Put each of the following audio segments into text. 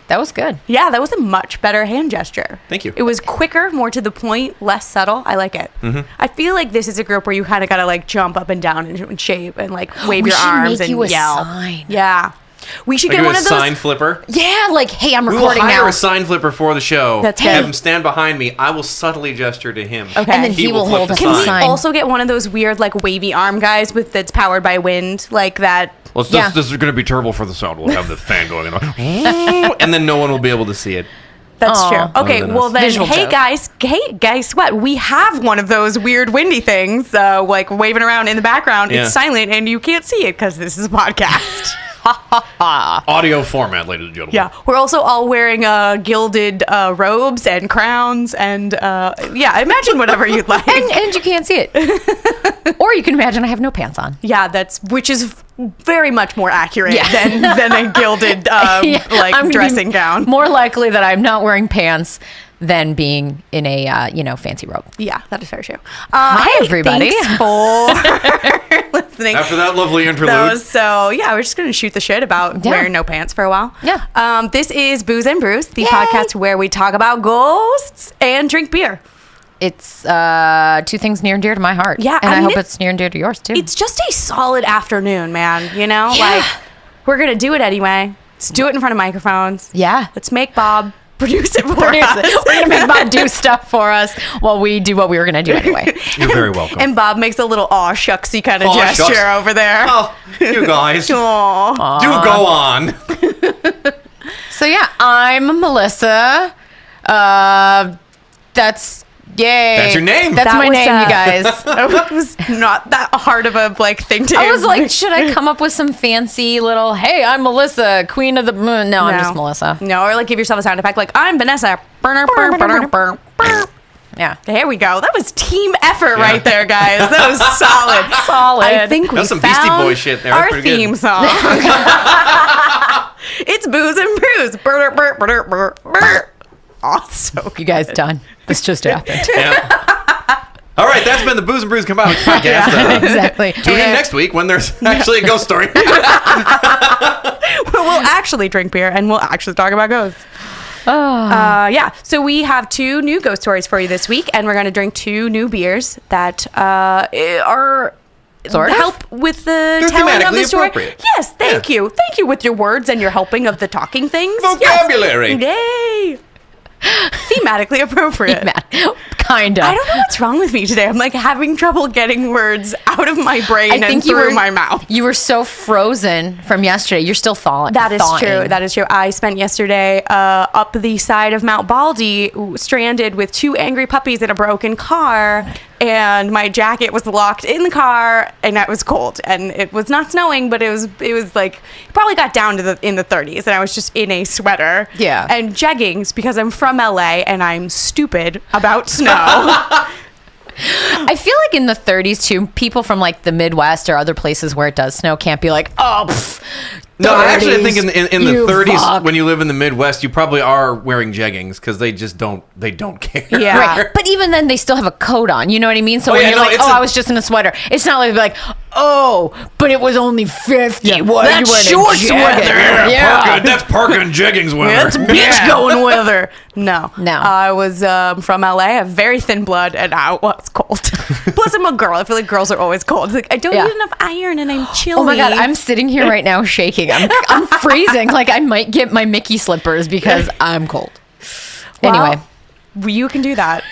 That was good. Yeah, that was a much better hand gesture. Thank you. It was quicker, more to the point, less subtle. I like it. I feel like this is a group where you kind of got to like jump up and down and shape and like wave your arms and yell. Sign. Yeah. We should get one of those. Sign flipper. Yeah, like, hey, I'm We will recording hire now. a sign flipper for the show. That's good. Have him stand behind me. I will subtly gesture to him. Okay. And then he will flip hold the up Can the we sign. also get one of those weird like wavy arm guys with that's powered by wind like that? Well, Yeah. this is going to be terrible for the sound. We'll have the fan going on. And then no one will be able to see it. That's Aw. true. Okay, than well us. then, Visual joke. guys, what? We have one of those weird windy things, like waving around in the background. Yeah. It's silent and you can't see it because this is a podcast. Audio format, ladies and gentlemen. Yeah, we're also all wearing gilded robes and crowns and yeah, imagine whatever you'd like. And you can't see it. Or you can imagine I have no pants on. Yeah, which is very much more accurate Yeah. than a gilded Yeah, I'm gonna be dressing gown. More likely that I'm not wearing pants than being in a fancy robe. Yeah, that is very true. Hi, hey, everybody. Thanks for listening. After that lovely interlude. So yeah, we're just gonna shoot the shit about Yeah. wearing no pants for a while. Yeah. This is Booze and Brews, the Yay. podcast where we talk about ghosts and drink beer. It's two things near and dear to my heart. Yeah, and I I, mean, hope it's near and dear to yours too. It's just a solid afternoon, man. You know, Yeah. like we're gonna do it anyway. Let's do it in front of microphones. Yeah. Let's make Bob produce it for Produce us. it. We're gonna make Bob do stuff for us while we do what we were gonna do anyway. You're very welcome. And Bob makes a little aw shucksy kind of Aw, gesture shucks. over there. Oh, you guys. Do Aw. go on. So yeah, I'm Melissa. That's yay. That's your name. That's That my was, name, you guys. It was not that hard of a thing to. I was like, should I come up with some fancy little, hey, I'm Melissa, queen of the moon. No, I'm just Melissa. No, or like give yourself a sound effect like I'm Vanessa. Burner, burr, burner, burr, burr. Yeah. There we go. That was team effort right there, guys. That was solid. Solid. I think we That's some Beastie found Boy shit there. our Pretty good. theme song. It's Booze and Brews. Burr, burr, burr, burr, burr. Also, You guys done. This just happened. Yeah. All right, that's been the Booze and Brews Combined podcast. Exactly. Tune in next week when there's actually a ghost story. we'll actually drink beer and we'll actually talk about ghosts. Yeah. So we have 2 new ghost stories for you this week, and we're going to drink 2 new beers that are Sort of? help with the telling of the thematically story. appropriate. Yes, thank you. Thank you with your words and your helping of the talking things. Vocabulary. Yes. Yay. Thematically appropriate. Kind of. I don't know what's wrong with me today. I'm like having trouble getting words out of my brain I and think through my mouth. You were so frozen from yesterday. You're still thawing. That is true. That is true. I spent yesterday up the side of Mount Baldy, stranded with 2 angry puppies in a broken car, and my jacket was locked in the car, and it was cold, and it was not snowing, but it was like it probably got down to in the 30s, and I was just in a sweater, Yeah. and jeggings because I'm from LA and I'm stupid about snow. I feel like in the 30s too, people from like the Midwest or other places where it does snow can't be like, oh, pff, No, actually, I 30s, think in the you 30s, fuck. when you live in the Midwest, you probably are wearing jeggings because they just don't care. Yeah. Right. But even then, they still have a coat on. You know what I mean? So Oh, when yeah, you're no, like, it's I was just in a sweater. It's not like, oh, but it was only 50. Yeah. What? That's you wearing a shorts jacket? weather. Yeah. That's parka and jeggings weather. That's beach going weather. No. No. I was from LA. I have very thin blood, and I was cold. Plus, I'm a girl. I feel like girls are always cold. It's like, I don't Yeah. eat enough iron, and I'm chilly. Oh my God, I'm sitting here right now shaking. I'm freezing. Like I might get my Mickey slippers because I'm cold. Anyway. You can do that.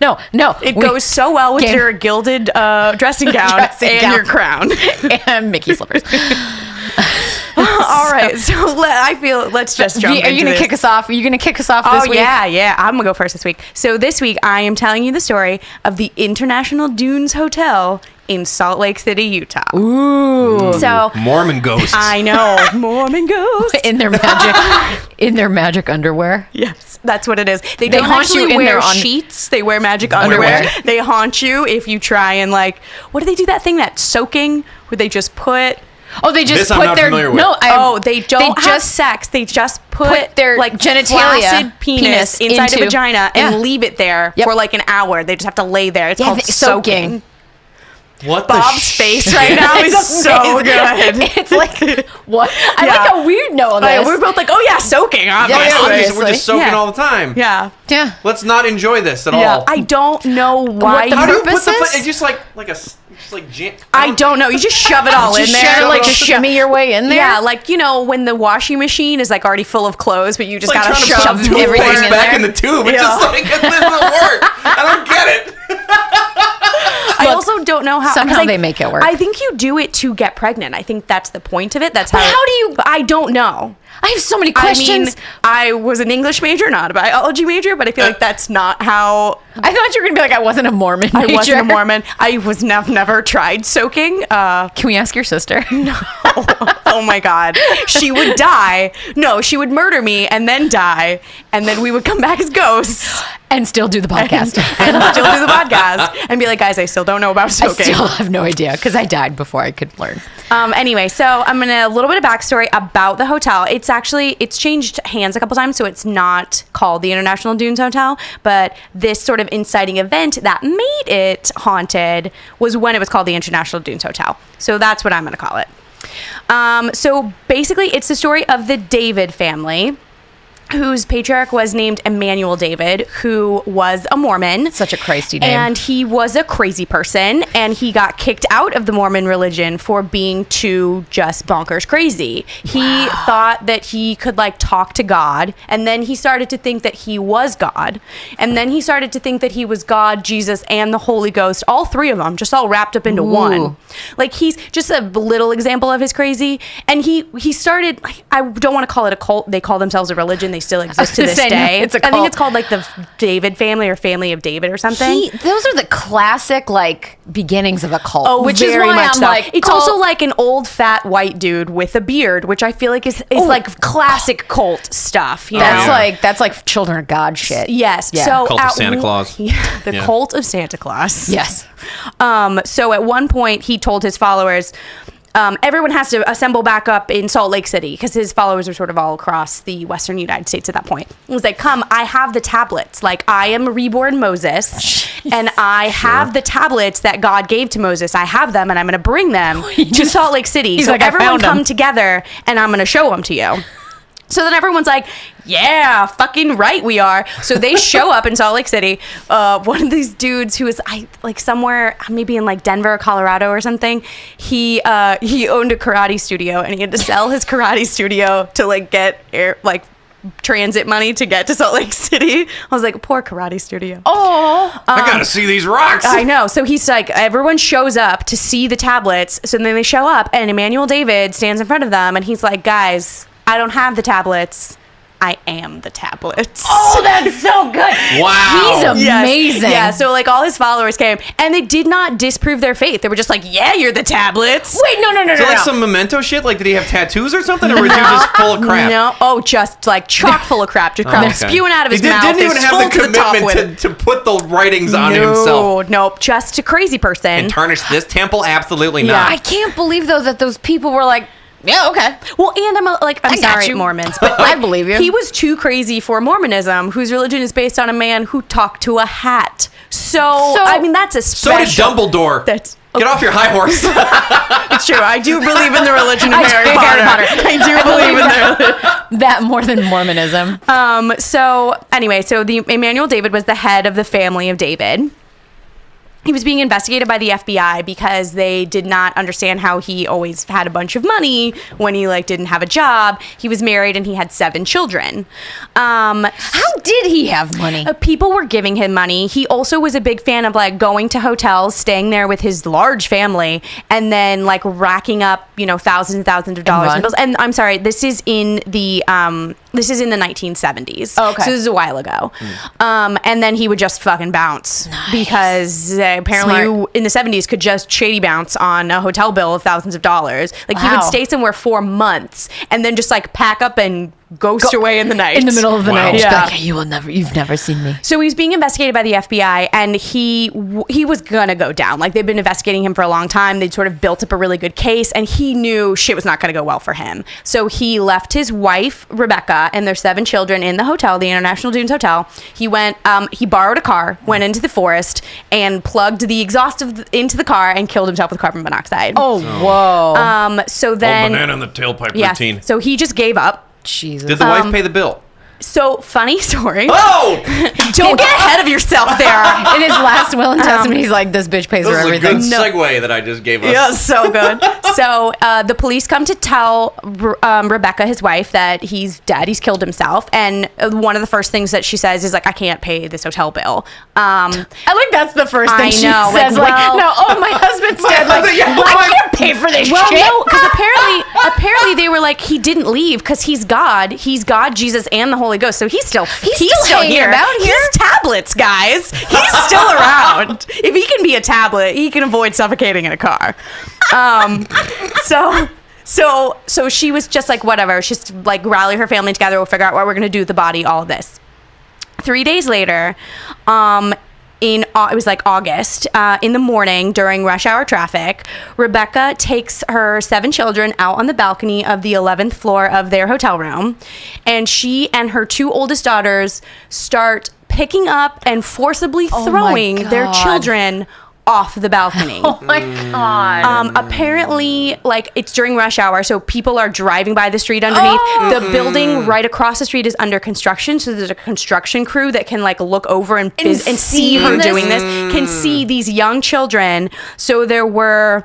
No. It goes so well with your gilded dressing gown Dressing and gown. your crown. and Mickey slippers. All right, so let's just jump Are you into going to this. kick us off? Are you going to kick us off Oh, this week? yeah. I'm going to go first this week. So this week, I am telling you the story of the International Dunes Hotel in Salt Lake City, Utah. Ooh. So Mormon ghosts. I know. Mormon ghosts. In their magic underwear. Yes, that's what it is. They don't haunt actually you in wear their sheets. They wear magic underwear. Underwear. They haunt you if you try and what do they do that thing that's soaking where they just put... Oh, they just This I'm put not their familiar with. no. they don't have sex. They just put their genitalia, genitalia penis inside into- a vagina and Yeah. leave it there Yep. for like an hour. They just have to lay there. It's Yeah, called soaking. soaking. What the Bob's face right now is so good. It's like, what? I like how we know this. We're both like, oh yeah, soaking, obviously. We're just soaking Yeah. all the time. Yeah. Yeah. Let's not enjoy this at all. I don't know why. the How do you purpose put the is? it's just like jam. I don't know. You just shove it all in Just there. shove it, like Shove it all shimmy your way in there. Yeah, like, when the washing machine is like already full of clothes, but you just It's like gotta trying to shove shove everything toothpaste in back there. in the tube. It's Yeah. just like, it doesn't work. I don't get it. I also don't know how. Somehow 'cause they make it work. I think you do it to get pregnant. I think that's the point of it. That's But how do you- But I don't know. I have so many questions. I was an English major, not a biology major, but I feel like that's not how. I thought you were going to be like, I wasn't a Mormon I major. wasn't a Mormon. I was never tried soaking. Can we ask your sister? No. Oh my God. She would die. No, she would murder me and then die. And then we would come back as ghosts And still do the podcast. and still do the podcast and be like, guys, I still don't know about I soaking. still have no idea because I died before I could learn. Anyway, so I'm gonna a little bit of backstory about the hotel. It's changed hands a couple times, so it's not called the International Dunes Hotel. But this sort of inciting event that made it haunted was when it was called the International Dunes Hotel. So that's what I'm gonna call it. So basically, it's the story of the David family, whose patriarch was named Emmanuel David, who was a Mormon. Such a Christy name. And he was a crazy person, and he got kicked out of the Mormon religion for being too just bonkers crazy. He thought that he could talk to God, and then he started to think that he was God, and then he started to think that he was God, Jesus, and the Holy Ghost, all three of them, just all wrapped up into one. He's just a little example of his crazy, and he started, I don't want to call it a cult, they call themselves a religion, they still exist to this day. It's a I think cult. it's called the David family or family of David or something. Those are the classic beginnings of a cult. Oh, which is very why much I'm so. like, It's cult- also like an old fat white dude with a beard, which I feel like is like classic cult stuff. that's like Children of God shit. Yes. Yeah. So Cult of at Santa Claus. The Yeah. cult of Santa Claus. Yes. So at one point, he told his followers, everyone has to assemble back up in Salt Lake City because his followers are sort of all across the western United States at that point. He was like, come, I have the tablets. I am reborn Moses, and I have the tablets that God gave to Moses. I have them, and I'm going to bring them to Salt Lake City. He's So like, I everyone found 'em. come together, and I'm going to show them to you. So then everyone's like, yeah, fucking right we are. So they show up in Salt Lake City. One of these dudes who was somewhere, maybe in Denver, Colorado or something, he owned a karate studio, and he had to sell his karate studio to get transit money to get to Salt Lake City. I was like, poor karate studio. Oh. I gotta see these rocks. I know. So he's like, everyone shows up to see the tablets. So then they show up, and Emmanuel David stands in front of them, and he's like, guys, I don't have the tablets. I am the tablets. Oh, that's so good. Wow. He's Yes. amazing. Yeah, so all his followers came, and they did not disprove their faith. They were just like, yeah, you're the tablets. Wait, no. Is it some memento shit? Did he have tattoos or something? Or was he just full of crap? No, just chock full of crap. Just crap Okay. spewing out of his He mouth. didn't even He's have full the to the top with it. commitment to put the writings on himself. Nope, just a crazy person. And tarnish this temple? Absolutely Yeah. not. I can't believe, though, that those people were like, yeah, okay. Well, and I'm got sorry, you. Mormons, but I believe you. He was too crazy for Mormonism, whose religion is based on a man who talked to a hat. So I mean, that's a So did special. Dumbledore. That's Get off your high horse. It's true. I do believe in the religion of I do Harry Harry Potter. Potter. I do believe in the That more than Mormonism. So anyway, the Emmanuel David was the head of the family of David. He was being investigated by the FBI because they did not understand how he always had a bunch of money when he didn't have a job. He was married and he had 7 children. How did he have money? People were giving him money. He also was a big fan of going to hotels, staying there with his large family, and then racking up thousands and thousands of dollars in bills. And I'm sorry, this is in the 1970s. Oh, okay. So this is a while ago. And then he would just fucking bounce because apparently Smart. you in the 70s could just shady bounce on a hotel bill of thousands of dollars. He Wow. would stay somewhere for months and then just pack up and ghost away in the night. In the middle of the Wow. night. Just be Yeah. like, hey, you've never seen me. So he's being investigated by the FBI, and he was gonna go down. Like, they've been investigating him for a long time. They'd sort of built up a really good case, and he knew shit was not gonna go well for him. So he left his wife Rebecca and their 7 children in the hotel, the International Dunes Hotel. He went, he borrowed a car, went into the forest, and plugged the exhaust into the car and killed himself with carbon monoxide. Oh, whoa. So Old then, banana in the tailpipe yes. routine. So he just gave up. Jesus. Did the wife pay the bill? So funny story. Oh! Don't get ahead of yourself there. In his last will and testament, he's like, this bitch pays for This is a everything. good segue that I just gave us. Yeah, so good. So the police come to tell Rebecca, his wife, that he's dead. He's killed himself. And one of the first things that she says is like, I can't pay this hotel bill. I like that's the first thing I she know, says. like, Like, well- no, oh, my husband's dead. Like, I can't pay for this Well, shit. no, because apparently they were like, he didn't leave because he's God. He's God, Jesus, and the Holy Ghost. So he's still hanging here. about here. He's tablets, guys. He's still around. If he can be a tablet, he can avoid suffocating in a car. So she was just like, whatever. She's just like, rally her family together. We'll figure out what we're gonna do with the body. All of this. 3 days later, it was like August, in the morning during rush hour traffic, Rebecca takes her 7 children out on the balcony of the 11th floor of their hotel room, and she and her 2 oldest daughters start picking up and forcibly Oh my throwing their God. children off the balcony. Oh, my God. Apparently, like, it's during rush hour, so people are driving by the street underneath. The building right across the street is under construction, so there's a construction crew that can like look over and see her this? doing this, can see these young children. So there were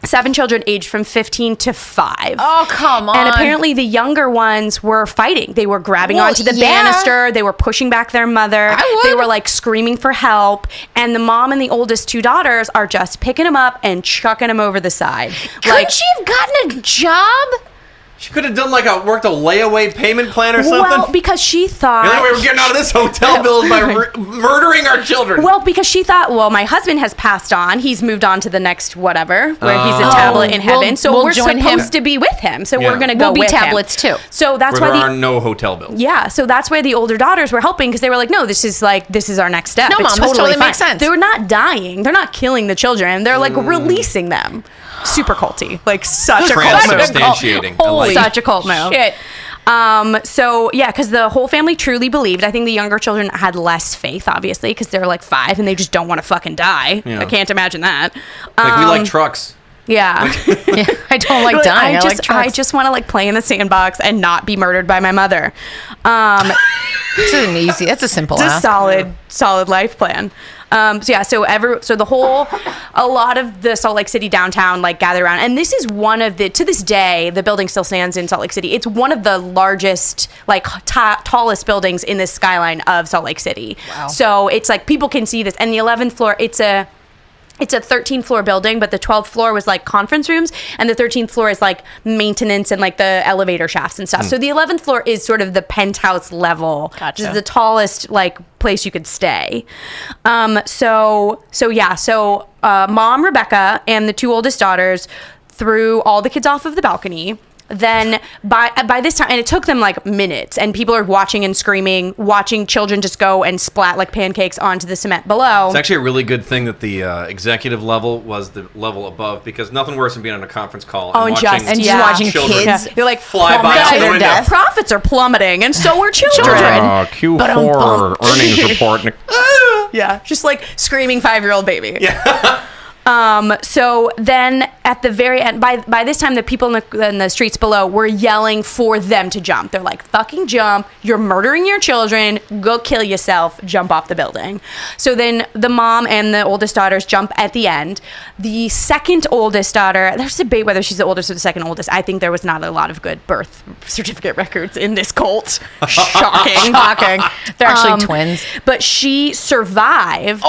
7 children aged from 15 to 5. Oh, come on. And apparently the younger ones were fighting. They were grabbing Well, onto the yeah. banister. They were pushing back their mother. I would. They were like screaming for help. And the mom and the oldest 2 daughters are just picking them up and chucking them over the side. Couldn't she have gotten a job? She could have done like worked a layaway payment plan or something. Well, because she thought... The only way we're getting out of this hotel bill is by murdering our children. Well, because she thought, well, my husband has passed on. He's moved on to the next whatever, where he's a tablet in heaven. We'll- So we'll we're join supposed him. to be with him. So Yeah. we're going to go We'll be with tablets him. too. So that's where why there the... are no hotel bills. Yeah, so that's why the older daughters were helping, because they were like, no, this is our next step. No, It's Mom, this totally fine. makes sense. They were not dying. They're not killing the children. They're like releasing them. Super culty. Like such a cult move. Transubstantiating. I like Such a cult move. Shit. So yeah, because the whole family truly believed. I think the younger children had less faith, obviously, because they're like 5 and they just don't want to fucking die. Yeah. I can't imagine that. Like we like trucks. Yeah. Yeah, I don't like dying. I like I trucks. just want to like play in the sandbox and not be murdered by my mother. That's a simple It's a ask. solid life plan. So a lot of the Salt Lake City downtown like gather around, and this is one of to this day, the building still stands in Salt Lake City. It's one of the largest, like tallest buildings in this skyline of Salt Lake City. Wow. So it's like people can see this, and the 11th floor, it's a 13th floor building, but the 12th floor was like conference rooms, and the 13th floor is like maintenance and like the elevator shafts and stuff. So the 11th floor is sort of the penthouse level. Gotcha. Which is the tallest like place you could stay. Mom Rebecca and the 2 oldest daughters threw all the kids off of the balcony. Then by this time, and it took them like minutes, and people are watching and screaming, watching children just go and splat like pancakes onto the cement below. It's actually a really good thing that the executive level was the level above, because nothing worse than being on a conference call and watching children kids You're like, fly by plummeting. out the their window. death. Profits are plummeting, and so are children. Q4 earnings report. Yeah, just like screaming 5-year-old baby. Yeah. So then at the very end, by this time, the people in the streets below were yelling for them to jump. They're like, fucking jump. You're murdering your children. Go kill yourself. Jump off the building. So then the mom and the oldest daughters jump at the end. The second oldest daughter, there's a debate whether she's the oldest or the second oldest. I think there was not a lot of good birth certificate records in this cult. Shocking. Shocking. They're actually twins. But she survived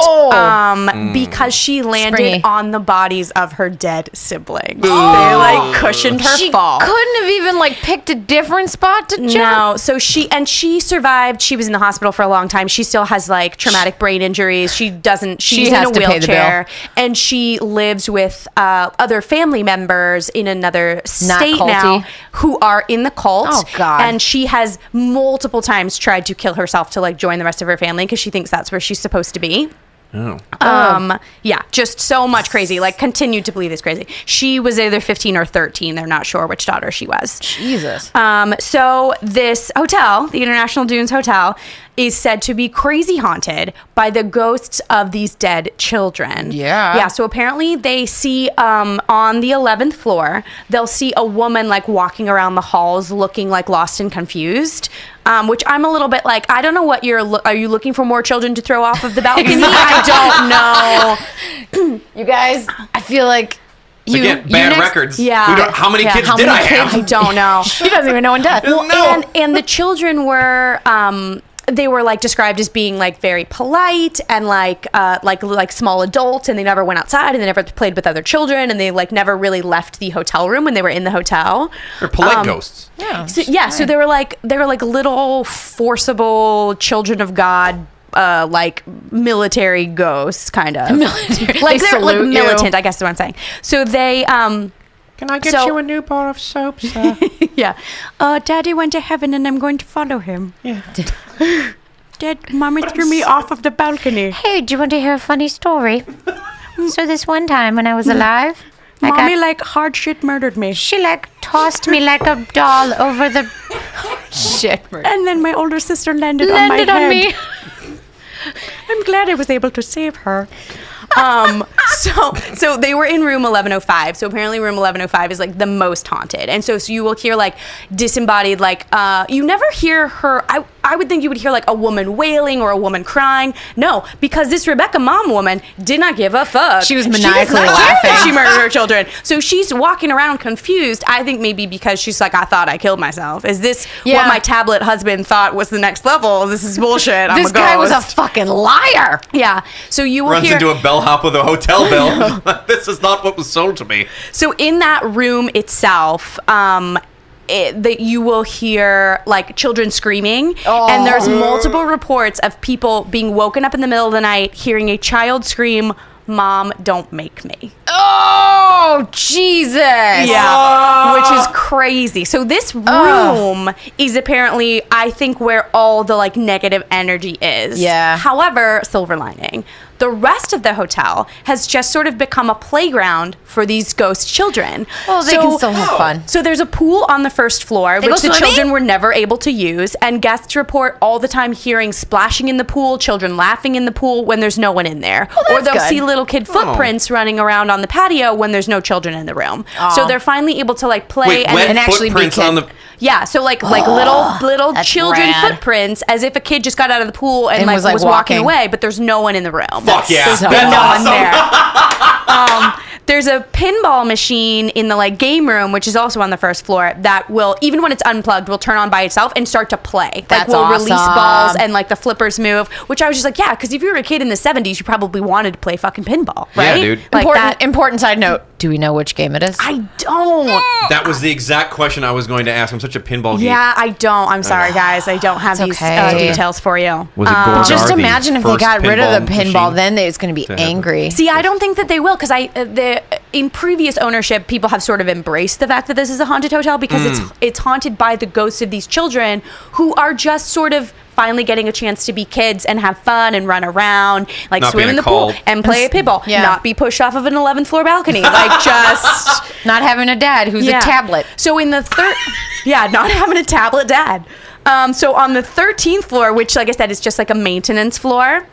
because she landed Springy. on the bodies of her dead siblings. They like cushioned her fall. She couldn't have even like picked a different spot to jump. No, so she survived. She was in the hospital for a long time. She still has like traumatic brain injuries. She's in a wheelchair, and she lives with other family members in another state now who are in the cult. Oh God. And she has multiple times tried to kill herself to like join the rest of her family because she thinks that's where she's supposed to be. Yeah, just so much crazy. Like, continued to believe this crazy. She was either 15 or 13. They're not sure which daughter she was. Jesus. So this hotel, the International Dunes Hotel, is said to be crazy haunted by the ghosts of these dead children. Yeah. So apparently they see on the 11th floor, they'll see a woman like walking around the halls looking like lost and confused. Which I'm a little bit like, I don't know what are you looking for more children to throw off of the balcony? I don't know. You guys, I feel like Again, bad records. Yeah. How many kids did I have? I don't know. She doesn't even know in death. Well, and the children were they were like described as being like very polite and like small adults, and they never went outside, and they never played with other children, and they like never really left the hotel room when they were in the hotel. They're polite ghosts. Yeah. So they were like little forcible children of God. Like military ghosts, kind of. Military. Like they're like militant, I guess is what I'm saying. So they Can I get you a new bar of soap, sir? Yeah. Daddy went to heaven and I'm going to follow him. Yeah. Dad, Mommy threw me off of the balcony. Hey, do you want to hear a funny story? So this one time when I was alive, Mommy like hard shit murdered me. she like tossed me like a doll over the Shit. And then my older sister landed on my head. on me. I'm glad I was able to save her. So they were in room 1105. So apparently room 1105 is like the most haunted. And so you will hear like disembodied, like you never hear her. I would think you would hear like a woman wailing or a woman crying. No, because this Rebecca mom woman did not give a fuck. She was She maniacally does not care that laughing. she murdered her children. So she's walking around confused. I think maybe because she's like, I thought I killed myself. Is this what my tablet husband thought was the next level? This is bullshit. I'm This a ghost. guy was a fucking liar. Yeah. So you will Runs hear into a bellhop with a hotel bill. This is not what was sold to me. So in that room itself, that you will hear like children screaming, and there's multiple reports of people being woken up in the middle of the night hearing a child scream, "Mom, don't make me." Oh, Jesus. Yeah, which is crazy. So this room is apparently, I think, where all the like negative energy is. Yeah. However, silver lining. The rest of the hotel has just sort of become a playground for these ghost children. Well, they can still have fun. So there's a pool on the first floor, They which go the swimming? children were never able to use. And guests report all the time hearing splashing in the pool, children laughing in the pool when there's no one in there. Or they'll good. see little kid footprints running around on the patio when there's no children in the room. So they're finally able to like play Wait, wet and actually be footprints on the... yeah, so like little that's children rad. footprints, as if a kid just got out of the pool and, And like, was, like, was walking walking. away, but there's no one in the room. Fuck yeah. There's So no That's one awesome. there. There's a pinball machine in the like game room, which is also on the first floor, that will, even when it's unplugged, will turn on by itself and start to play. Like That's will release awesome. balls and like the flippers move, which I was just like, yeah, because if you were a kid in the 70s, you probably wanted to play fucking pinball, Yeah, right? dude. Like Important side note. Do we know which game it is? I don't. That was the exact question I was going to ask. I'm such a pinball geek. Yeah, I don't. I'm sorry, guys. I don't have these okay. details for you. Was it Gorgar, Just the imagine if they first got rid of the pinball, machine? then it's going to be To have it. angry. See, I don't think that they will, because in previous ownership, people have sort of embraced the fact that this is a haunted hotel because it's haunted by the ghosts of these children who are just sort of finally getting a chance to be kids and have fun and run around, like Not swim being in the called. pool and play a pinball, Yeah. not be pushed off of an 11th floor balcony, like just Not having a dad who's a tablet. So in the not having a tablet dad. So on the 13th floor, which like I said is just like a maintenance floor.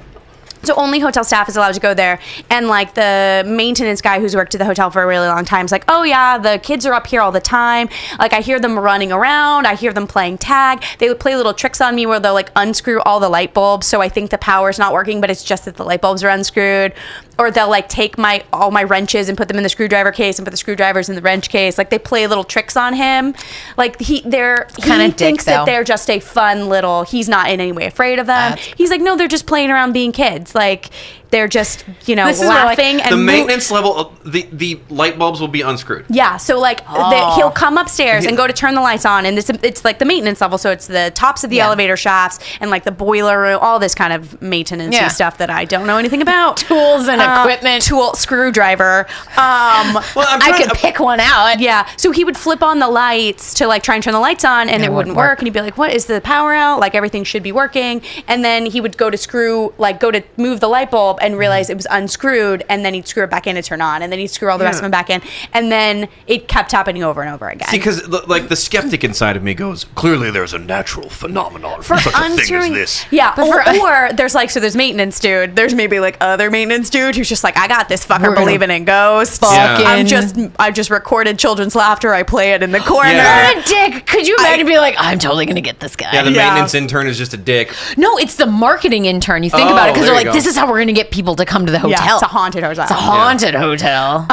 So only hotel staff is allowed to go there. And like the maintenance guy who's worked at the hotel for a really long time is like, oh yeah, the kids are up here all the time. Like I hear them running around. I hear them playing tag. They would play little tricks on me where they'll like unscrew all the light bulbs. So I think the power's not working, but it's just that the light bulbs are unscrewed. or they'll like take all my wrenches and put them in the screwdriver case and put the screwdrivers in the wrench case. Like they play little tricks on him. Like he thinks that they're just a fun little. He's not in any way afraid of them. He's like, no, they're just playing around being kids. Like they're just laughing. And the maintenance level, the light bulbs will be unscrewed. Yeah, so like he'll come upstairs and go to turn the lights on, and it's like the maintenance level. So it's the tops of the elevator shafts and like the boiler room, all this kind of maintenance stuff that I don't know anything about. Tools and equipment, screwdriver. I could pick one out. Yeah, so he would flip on the lights to like try and turn the lights on, and it wouldn't work. And he'd be like, "What is the power out? Like everything should be working." And then he would go to move the light bulb and realize it was unscrewed, and then he'd screw it back in to turn on, and then he'd screw all the rest of them back in, and then it kept happening over and over again. See, because like the skeptic inside of me goes, clearly there's a natural phenomenon for such a thing as this. Yeah, or there's like, so there's maintenance dude, there's maybe like other maintenance dude who's just like, I got this fucker believing in ghosts. I just recorded children's laughter, I play it in the corner. What a dick. Could you imagine being like, I'm totally gonna get this guy? Yeah, the maintenance intern is just a dick. No, it's the marketing intern. You think about it, because they're like, this is how we're gonna get people to come to the hotel. Yeah, it's a haunted hotel. It's a haunted hotel.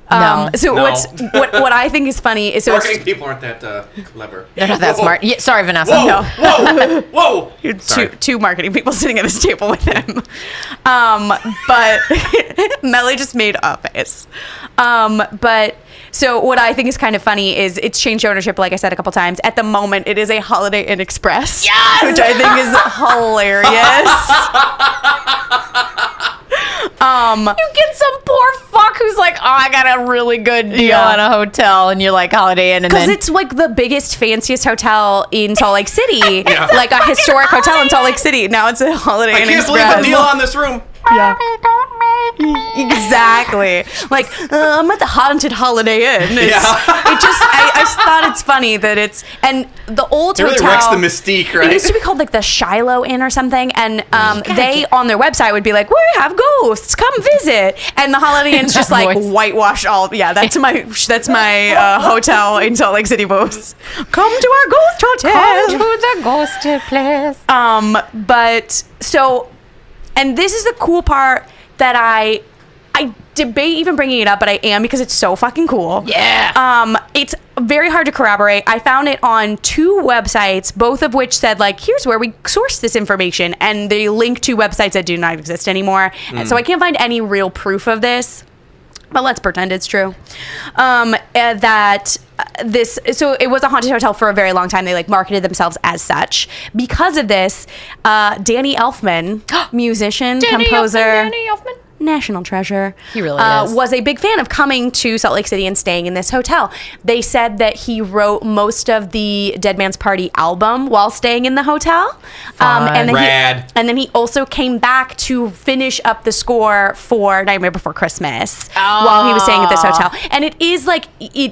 What I think is funny is marketing people aren't that clever. They're not that smart. Yeah, sorry, Vanessa. Whoa. Two marketing people sitting at this table with him. But Melly just made a face. So what I think is kind of funny is it's changed ownership, like I said a couple times. At the moment, it is a Holiday Inn Express, which I think is hilarious. You get some poor fuck who's like, I got a really good deal at a hotel, and you're like, Holiday Inn, and because it's like the biggest, fanciest hotel in Salt Lake City, like a historic hotel in Salt Lake City. Now it's a Holiday Inn Express. I can't believe the deal on this room. Yeah. Exactly. Like, I'm at the haunted Holiday Inn. I just thought it's funny that it's, and the old hotel. It really wrecks the mystique, right? It used to be called like the Shiloh Inn or something, and they on their website would be like, we have ghosts, come visit. And the Holiday Inn's just like whitewashed all. Yeah, that's my hotel in Salt Lake City booths. Come to our ghost hotel. Come to the ghosted place. But so. And this is the cool part that I debate even bringing it up, but I am, because it's so fucking cool. Yeah. It's very hard to corroborate. I found it on 2 websites, both of which said like, here's where we source this information, and they link to websites that do not exist anymore. And so I can't find any real proof of this. But let's pretend it's true. So it was a haunted hotel for a very long time. They like marketed themselves as such. Because of this, Danny Elfman, musician, composer, Danny Elfman. national treasure. He really is. Was a big fan of coming to Salt Lake City and staying in this hotel. They said that he wrote most of the Dead Man's Party album while staying in the hotel. And then he also came back to finish up the score for Nightmare Before Christmas while he was staying at this hotel. And it is like,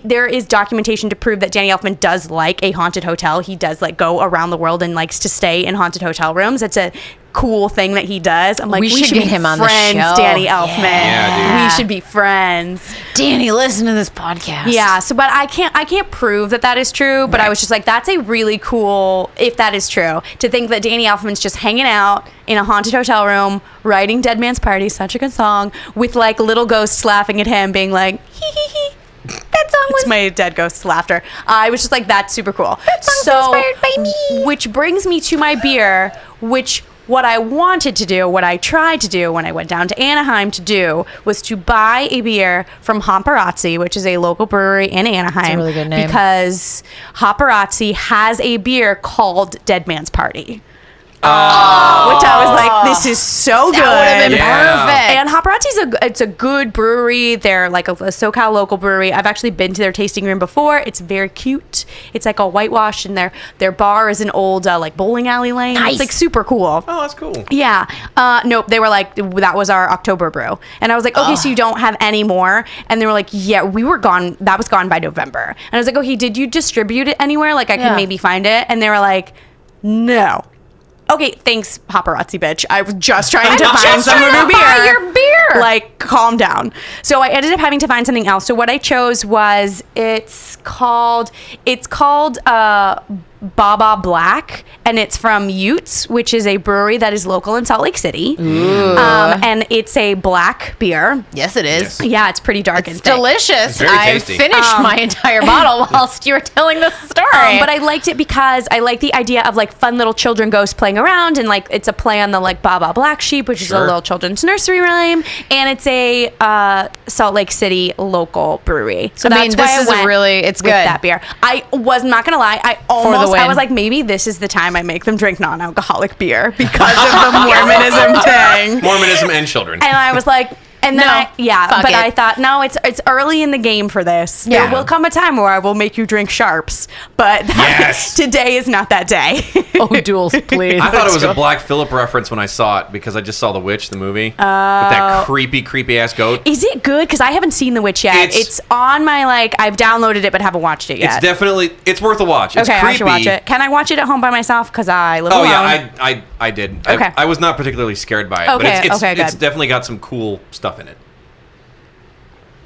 there is documentation to prove that Danny Elfman does like a haunted hotel. He does like go around the world and likes to stay in haunted hotel rooms. It's a cool thing that he does. I'm like, we should get him on the show. Danny Elfman. Yeah, we should be friends. Danny, listen to this podcast. Yeah. So, but I can't prove that is true. But I was just like, that's a really cool, if that is true, to think that Danny Elfman's just hanging out in a haunted hotel room, writing Dead Man's Party, such a good song, with like little ghosts laughing at him, being like, hee hee hee. That song was... It's my dead ghost laughter. I was just like, that's super cool. That song's inspired by me. Which brings me to my beer, which... What I wanted to do, what I tried to do when I went down to Anaheim to do, was to buy a beer from Paparazzi, which is a local brewery in Anaheim. That's a really good name. Because Paparazzi has a beer called Dead Man's Party. Which I was like, this is so good. That would have been perfect. And Paparazzi's it's a good brewery. They're like a SoCal local brewery. I've actually been to their tasting room before. It's very cute. It's like all whitewashed, and their bar is an old like bowling alley lane. Nice. It's like super cool. Oh, that's cool. Yeah. Nope. They were like, that was our October brew. And I was like, okay, so you don't have any more? And they were like, yeah, we were gone. That was gone by November. And I was like, okay, did you distribute it anywhere? Like I could maybe find it. And they were like, no. Okay, thanks, Paparazzi bitch. I was just trying to find some new beer. Buy your beer. Like, calm down. So I ended up having to find something else. So what I chose was it's called Baba Black, and it's from Utes, which is a brewery that is local in Salt Lake City. And it's a black beer. Yes, it is. Yeah, it's pretty dark and thick. Delicious. It's very I tasty. finished my entire bottle whilst you were telling the story. But I liked it because I like the idea of like fun little children ghosts playing around, and like it's a play on the like Baba Black Sheep, which is a little children's nursery rhyme, and it's a Salt Lake City local brewery. So that's why I went it's with good. that beer. I was not gonna lie, I was like, maybe this is the time I make them drink non-alcoholic beer because of the Mormonism thing. Mormonism and children. And I was like, and then I thought, no, it's early in the game for this. Yeah. There will come a time where I will make you drink sharps, but today is not that day. Oh, duels, please. I thought it was a Black Phillip reference when I saw it because I just saw The Witch, the movie, with that creepy ass goat. Is it good? Because I haven't seen The Witch yet. It's on my I've downloaded it but haven't watched it yet. It's worth a watch. It's okay, creepy. I should watch it. Can I watch it at home by myself? Because I live alone. Yeah, I did. Okay. I was not particularly scared by it, Okay, but it's good. definitely got some cool stuff in it.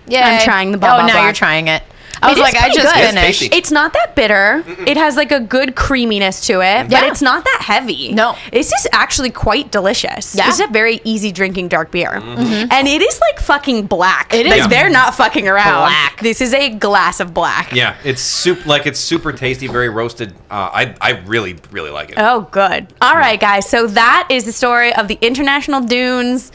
Yeah, I'm trying the Baba now Black. you're trying it. I was like, I just good. finished. It's not that bitter. It has like a good creaminess to it, but it's not that heavy. No. This is actually quite delicious. Yeah. It's a very easy drinking dark beer. And it is like fucking black. It is. Like, they're not fucking around. Black. This is a glass of black. Yeah, it's super tasty, very roasted. I really like it. Oh, good. All right, guys. So that is the story of the International Dunes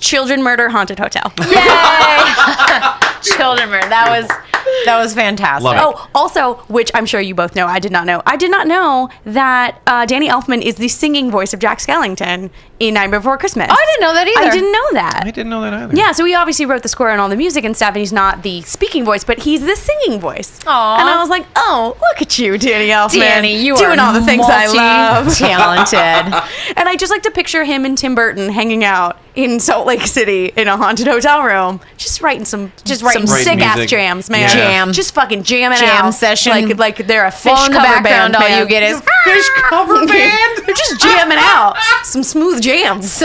Children Murder Haunted Hotel. Yay! Children murder. That was fantastic. Love it. Oh, also, which I'm sure you both know, I did not know. I did not know that Danny Elfman is the singing voice of Jack Skellington in Nightmare Before Christmas. Oh, I didn't know that either. I didn't know that. I didn't know that either. Yeah, so he obviously wrote the score and all the music and stuff, and he's not the speaking voice, but he's the singing voice. Aw. And I was like, oh, look at you, Danny Elfman. Danny, you doing are all the things I love. talented. And I just like to picture him and Tim Burton hanging out in Salt Lake City in a haunted hotel room, just writing some sick ass music. jams, man. Yeah. Jam. Just fucking jamming Jam out. session. Like they're a fish Well, in the cover background, band. all man. you get is Fish cover band. They're just jamming out some smooth jams.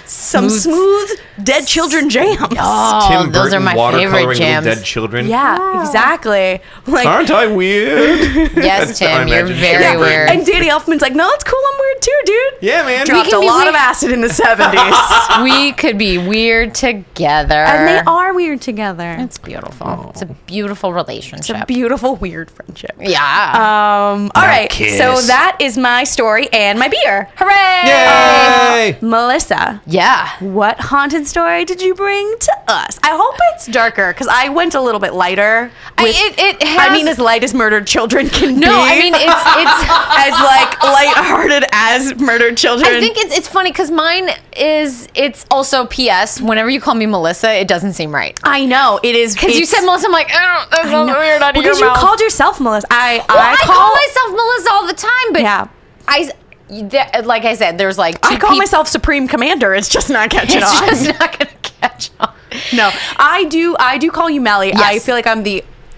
Some smooth dead children jams. Oh, Tim those Burton are my watercoloring favorite little jams. dead children. Yeah, exactly. Like, Aren't I weird? Yes, That's how I Tim, you're imagine very Tim Burton. weird. and Danny Elfman's like, no, it's cool. I'm weird too, dude. Yeah, man. Dropped can a be lot weird. of acid in the 70s. We could be weird together. And they are weird together. It's beautiful. It's a beautiful relationship. It's a beautiful, weird friendship. Yeah. All right. kiss. So that is my story and my beer. Hooray! Yay! Melissa, Yeah. what haunted story did you bring to us? I hope it's darker because I went a little bit lighter. I mean, as light as murdered children can be. No, I mean it's as like lighthearted as murdered children. I think it's funny because mine it's also P.S. Whenever you call me Melissa, it doesn't seem right. I know it is Because you said Melissa, I'm like, oh, that's not weird out of your because you mouth. called yourself Melissa. I call myself Melissa all the time, but yeah. like I said, there's like I call myself Supreme Commander. It's just not catching on. It's just not gonna catch on. No, I do call you Melly. Yes. I feel like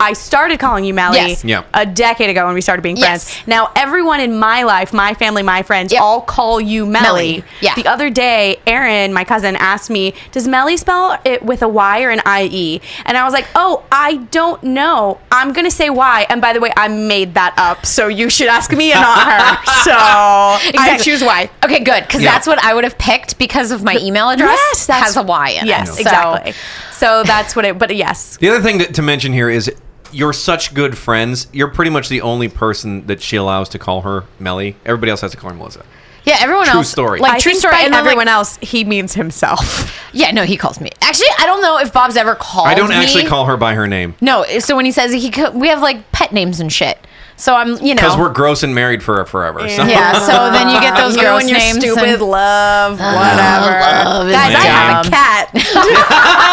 I started calling you Melly Yes. Yeah. a decade ago when we started being friends. Yes. Now, everyone in my life, my family, my friends, Yep. all call you Melly. Yeah. The other day, Erin, my cousin, asked me, does Melly spell it with a Y or an I-E? And I was like, oh, I don't know. I'm going to say Y. And by the way, I made that up. So you should ask me and not her. So I choose Y. Okay, good, because Yeah. that's what I would have picked because of my email address. Yes, has a Y in it. Yes, So- exactly. So that's what but yes. The other thing to mention here is you're such good friends. You're pretty much the only person that she allows to call her Melly. Everybody else has to call her Melissa. Yeah, everyone True else. story. Like I true think story. by And then, everyone else, he means himself. Yeah, no, he calls me. Actually, I don't know if Bob's ever called me. I don't actually call her by her name. No, so when he says we have like pet names and shit. So I'm, Because we're gross and married for forever. So. Yeah, so then you get those You gross and your names. stupid and- love, whatever. love is Guys, I have a dumb. cat.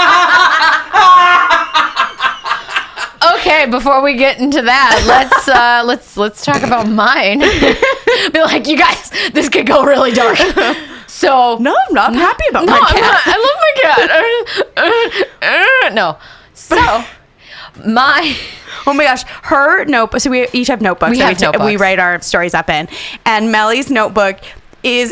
Okay, before we get into that, let's talk about mine. Be like, you guys, this could go really dark. So No, I'm not happy about no, my I'm cat. not. I love my cat. No, so my. Oh my gosh, her notebook. So we each have notebooks. We that have notebooks. We write our stories up in. And Melly's notebook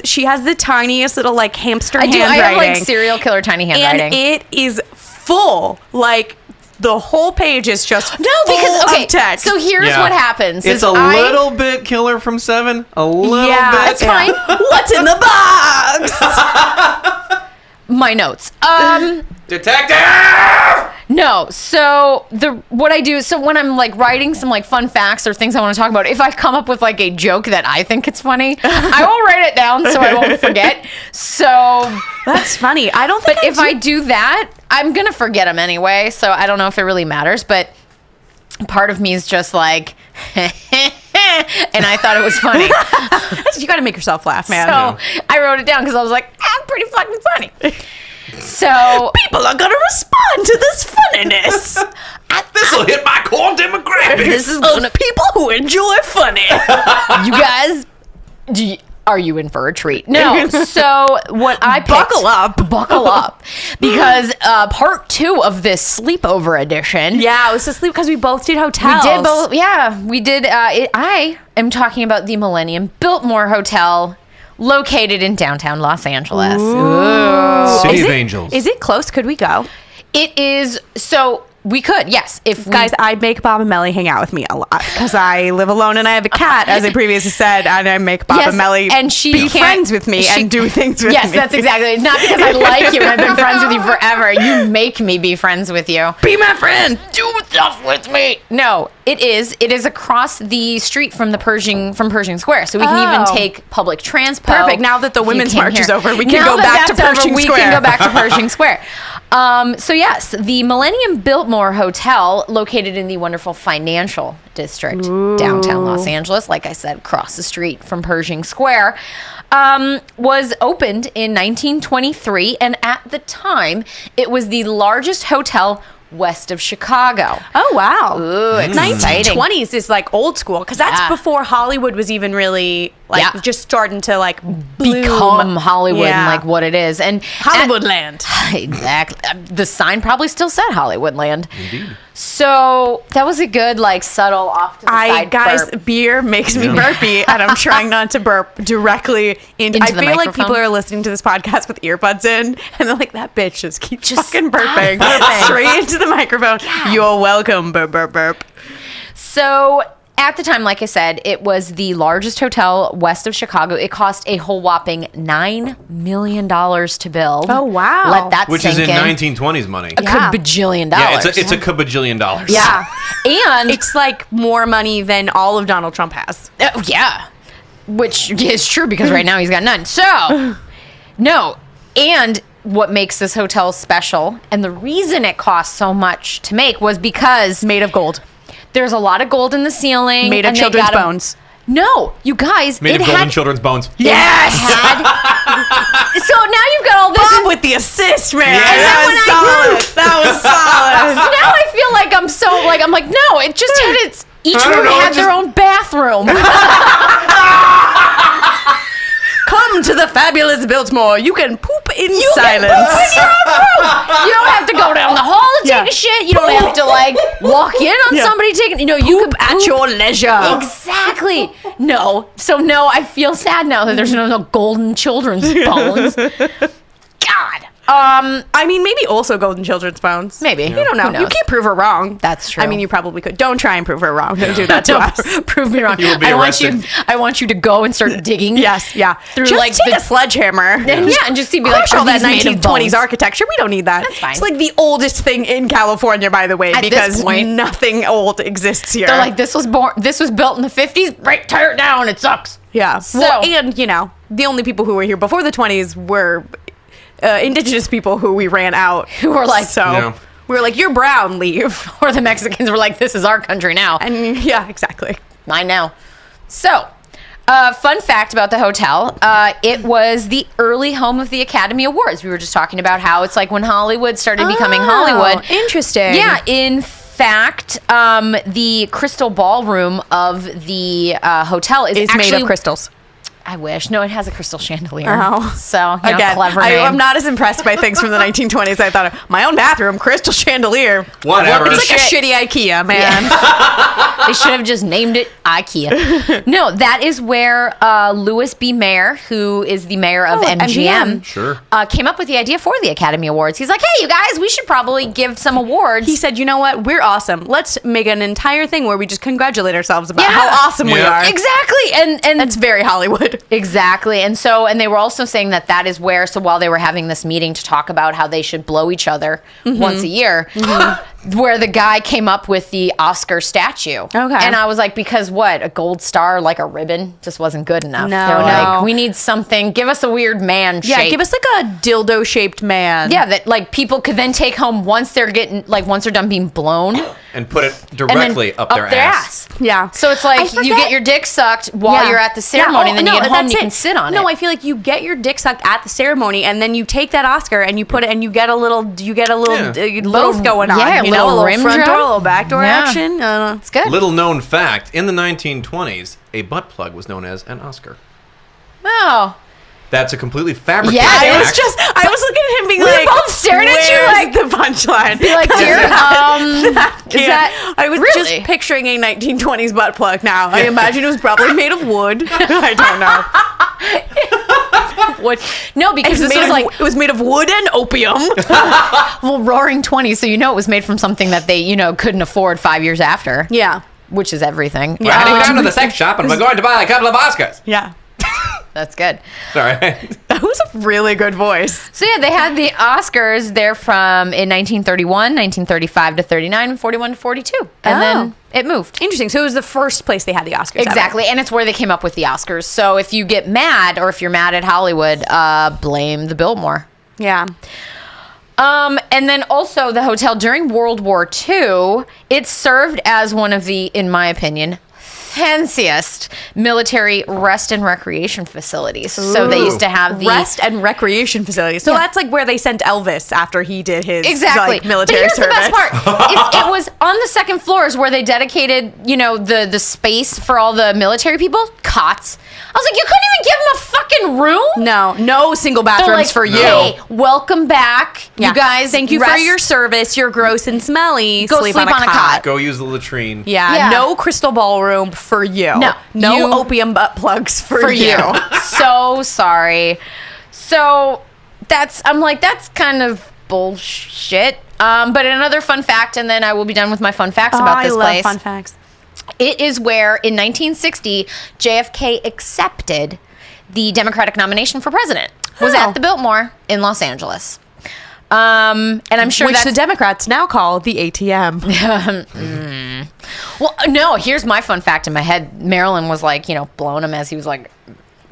she has the tiniest little like hamster I do. handwriting. I have like serial killer tiny handwriting. And it is full. Like the whole page is just because full of text. so here's what happens. It's a little bit Killer from 7. A little bit. That's fine. What's in the box? My notes. Detective! No, so what I do, so when I'm like writing some like fun facts or things I want to talk about, if I come up with like a joke that I think it's funny, I will write it down so I won't forget. So that's funny. I don't think. But if I do that, I'm gonna forget them anyway. So I don't know if it really matters. But part of me is just like, and I thought it was funny. You got to make yourself laugh, man. So I wrote it down because I was like, I'm pretty fucking funny. So people are gonna respond to this funniness. This will hit my core demographic. This is of people who enjoy funny. You guys, are you in for a treat? No. So what I picked, buckle up, because part 2 of this sleepover edition. Yeah, it was to sleep because we both did hotels. We did both. Yeah, we did. I am talking about the Millennium Biltmore Hotel, located in downtown Los Angeles. Ooh. City of Angels. Is it close? Could we go? It is. So we could, yes. If guys, I'd make Bob and Melly hang out with me a lot because I live alone and I have a cat, as I previously said, and I make Bob and Melly be friends with me and do things with me. Yes, that's exactly. Not because I like you and I've been friends with you forever. You make me be friends with you. Be my friend. Do stuff with me. No, it is. It is across the street from Pershing Square, so we can even take public transport. Perfect. Now that the Women's March is over, we can go back to Pershing Square. We can go back to Pershing Square. So yes, the Millennium Biltmore Hotel, located in the wonderful financial district, downtown Los Angeles, like I said, across the street from Pershing Square, was opened in 1923, and at the time, it was the largest hotel west of Chicago. Oh, wow. Ooh, exciting. 1920s is like old school, because that's before Hollywood was even really just starting to like become Hollywood and like what it is. And Hollywoodland. Exactly. The sign probably still said Hollywoodland. Indeed. So that was a good, like, subtle off to the side guys, burp. Beer makes me burpy, and I'm trying not to burp directly into I feel like people are listening to this podcast with earbuds in, and they're like, that bitch just keeps fucking burping straight into the microphone. God. You're welcome, burp, burp, burp. So at the time, like I said, it was the largest hotel west of Chicago. It cost a whole whopping $9 million to build. Oh, wow. Let that Which sink is in 1920s money. A kabajillion dollars. Yeah, it's a kabajillion dollars. Yeah. And it's like more money than all of Donald Trump has. Yeah. Which is true, because right now he's got none. So, no. And what makes this hotel special, and the reason it cost so much to make, was because... Made of gold. There's a lot of gold in the ceiling. Made of children's bones. No, you guys. Made of golden children's bones. Yes! So now you've got all this. Bob with the assist, man. Yeah. That was solid. That was solid. So now I feel like I'm like, no, it just had each room had their own bathroom. Come to the fabulous Biltmore. You can poop in silence. You don't have to go down the hall to take a shit. You don't have to like walk in on somebody taking. You know, you poop can at your leisure. Exactly. No. So no, I feel sad now that there's no golden children's bones. God. I mean, maybe also golden children's bones. Maybe. You don't know. You can't prove her wrong. That's true. I mean, you probably could. Don't try and prove her wrong. Don't do that to us. Prove me wrong. You will be arrested. I want you to go and start digging. Yes, yeah. Through just like take a sledgehammer. And just see, be like, all that 1920s architecture. We don't need that. That's fine. It's like the oldest thing in California, by the way, because nothing old exists here. They're like, this was built in the 50s. Right, tear it down. It sucks. Yeah. So, well, and you know, the only people who were here before the 20s were indigenous people who we ran out, who were like, we were like, you're brown, leave. Or the Mexicans were like, this is our country now. And yeah, exactly. Mine now. So, fun fact about the hotel, it was the early home of the Academy Awards. We were just talking about how it's like when Hollywood started becoming Hollywood. Interesting. Yeah, in fact, the crystal ballroom of the hotel is made of crystals. I wish. No, it has a crystal chandelier. Oh. So, Again, clever name. I'm not as impressed by things from the 1920s. I thought of my own bathroom, crystal chandelier. Whatever. It's like a shitty IKEA, man. They should have just named it IKEA. No, that is where Louis B. Mayer, who is the mayor of MGM, Sure. Came up with the idea for the Academy Awards. He's like, hey, you guys, we should probably give some awards. He said, you know what? We're awesome. Let's make an entire thing where we just congratulate ourselves about how awesome we are. Exactly. And that's very Hollywood. Exactly. And they were also saying that is where, so while they were having this meeting to talk about how they should blow each other once a year, where the guy came up with the Oscar statue. Okay. And I was like, because what? A gold star, like a ribbon, just wasn't good enough. No. They were like, we need something. Give us a weird man shape. Yeah, give us like a dildo-shaped man. Yeah, that like people could then take home once they're done being blown. And put it directly up their ass. Yeah. So it's like you get your dick sucked while you're at the ceremony, and then you get home and you can sit on it. No, I feel like you get your dick sucked at the ceremony, and then you take that Oscar and you put it, and you get a little both going on. Yeah, you know, a little rim front job. door, a little back door action. It's good. Little known fact: in the 1920s, a butt plug was known as an Oscar. Oh. That's a completely fabricated Yeah, fact. I was looking at him being We were like, both staring at you "Where's like the punchline?" Be like, dear, is that I was really? just picturing a 1920s butt plug now. I imagine it was probably made of wood. I don't know. Wood. No, because this was like it was made of wood and opium. well, Roaring 20s, so it was made from something that they couldn't afford 5 years after. Yeah. Which is everything. We're heading down to the sex shop and we're going to buy a couple of Oscars. Yeah. That's good. Sorry. That was a really good voice. So yeah, they had the Oscars there in 1931, 1935 to 39, and 41 to 42. And then it moved. Interesting. So it was the first place they had the Oscars. Exactly. And it's where they came up with the Oscars. So if you get mad, or if you're mad at Hollywood, blame the Biltmore. Yeah. And then also the hotel during World War II, it served as one of the, in my opinion, fanciest military rest and recreation facilities. Ooh. So they used to have the rest and recreation facilities. So that's like where they sent Elvis after he did his military but here's service. the best part. It was on the second floors where they dedicated, the space for all the military people, cots. I was like, you couldn't even give them a fucking room? No single bathrooms for you. Hey, welcome back. Yeah. You guys, thank you for your service. You're gross and smelly. Go sleep on a cot. Go use the latrine. Yeah. No crystal ballroom for you. No opium butt plugs for you. So sorry. So that's kind of bullshit. But another fun fact, and then I will be done with my fun facts about this place. I love fun facts. It is where, in 1960, JFK accepted the Democratic nomination for president. Was at the Biltmore in Los Angeles. And I'm sure the Democrats now call the ATM. Well, no, here's my fun fact in my head. Marilyn was like, blowing him as he was like,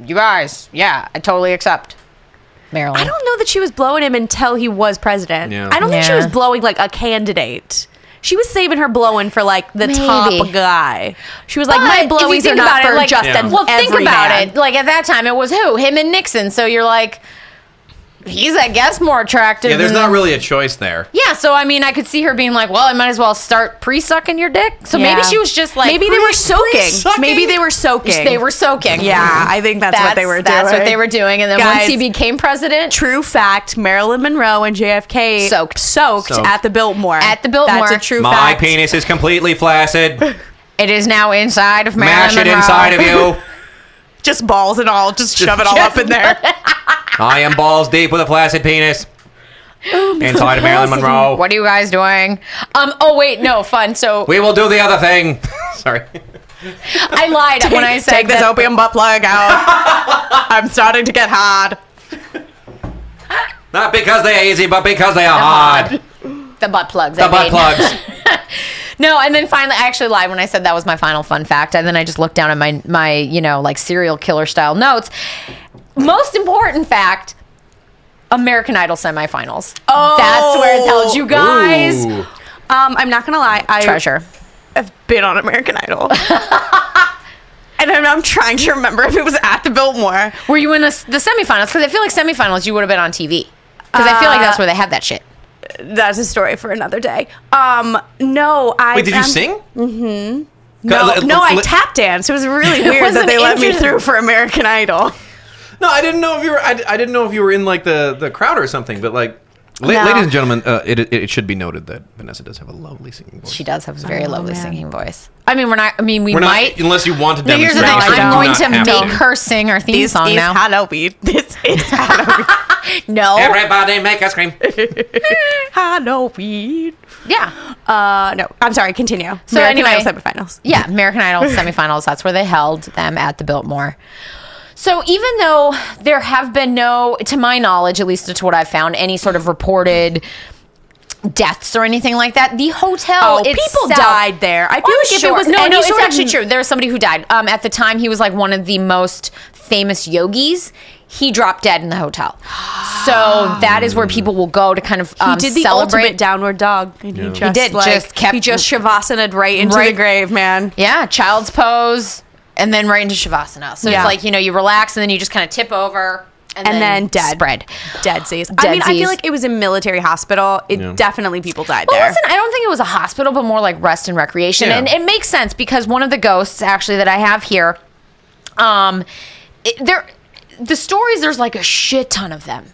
you guys, yeah, I totally accept. Marilyn. I don't know that she was blowing him until he was president. Yeah. I don't think she was blowing like a candidate. She was saving her blowing for like the top guy. She was like, my blowies are not for just an Well, think every about man. it. Like at that time, it was who? Him and Nixon. So you're like, he's, I guess, more attractive. Yeah, there's not really a choice there. Yeah, so I mean, I could see her being like, well, I might as well start pre-sucking your dick. So maybe she was just like, maybe they were soaking. Maybe they were soaking. They were soaking. Yeah, I think that's what they were doing. That's what they were doing. And then Guys, once he became president, true fact, Marilyn Monroe and JFK soaked at the Biltmore. At the Biltmore. That's a true My fact. My penis is completely flaccid. It is now inside of Marilyn Mash it Monroe. inside of you. Just balls and all. Just shove it all up in there. I am balls deep with a flaccid penis. Inside of Marilyn Monroe. What are you guys doing? Oh wait, no, fun. So we will do the other thing. Sorry. I lied when I said take this opium butt plug out. I'm starting to get hard. Not because they're easy, but because they are hard. The butt plugs. The butt plugs. No, and then finally, I actually lied when I said that was my final fun fact. And then I just looked down at my like serial killer style notes. Most important fact: American Idol semifinals. Oh, that's where it tells you guys. Ooh. I'm not gonna lie. Treasure. I've been on American Idol. And I'm trying to remember if it was at the Biltmore. Were you in the semifinals? Because I feel like semifinals you would have been on TV. Because I feel like that's where they had that shit. That's a story for another day. No, Wait, did you sing? Mm-hmm. No, I tap danced. It was really weird that they let me through for American Idol. No, I didn't know if you were. I didn't know if you were in like the crowd or something. But like, ladies and gentlemen, it should be noted that Vanessa does have a lovely singing voice. She does have a very lovely singing voice. I mean, we're not. I mean, we might. Not, unless you want to demonstrate. Here's the thing. I'm going to make her sing our theme song now. Halloween. This is Halloween. No. Everybody make us scream. Halloween. Yeah. No, I'm sorry. Continue. So American Idol semifinals. Yeah, American Idol semifinals. That's where they held them at the Biltmore. So even though there have been no, to my knowledge, at least to what I've found, any sort of reported deaths or anything like that, the hotel itself, people died there. I feel like if it was it's actually true. There was somebody who died. At the time, he was like one of the most famous yogis. He dropped dead in the hotel. So that is where people will go to kind of he did the ultimate downward dog. And he did. He just shavasanaed right into the grave, man. Yeah, child's pose. And then right into Shavasana. So it's like, you relax and then you just kind of tip over and then dead. Spread. Dead seas. I feel like it was a military hospital. Definitely people died there. Listen, I don't think it was a hospital, but more like rest and recreation. Yeah. And it makes sense because one of the ghosts actually that I have here, the stories, there's like a shit ton of them.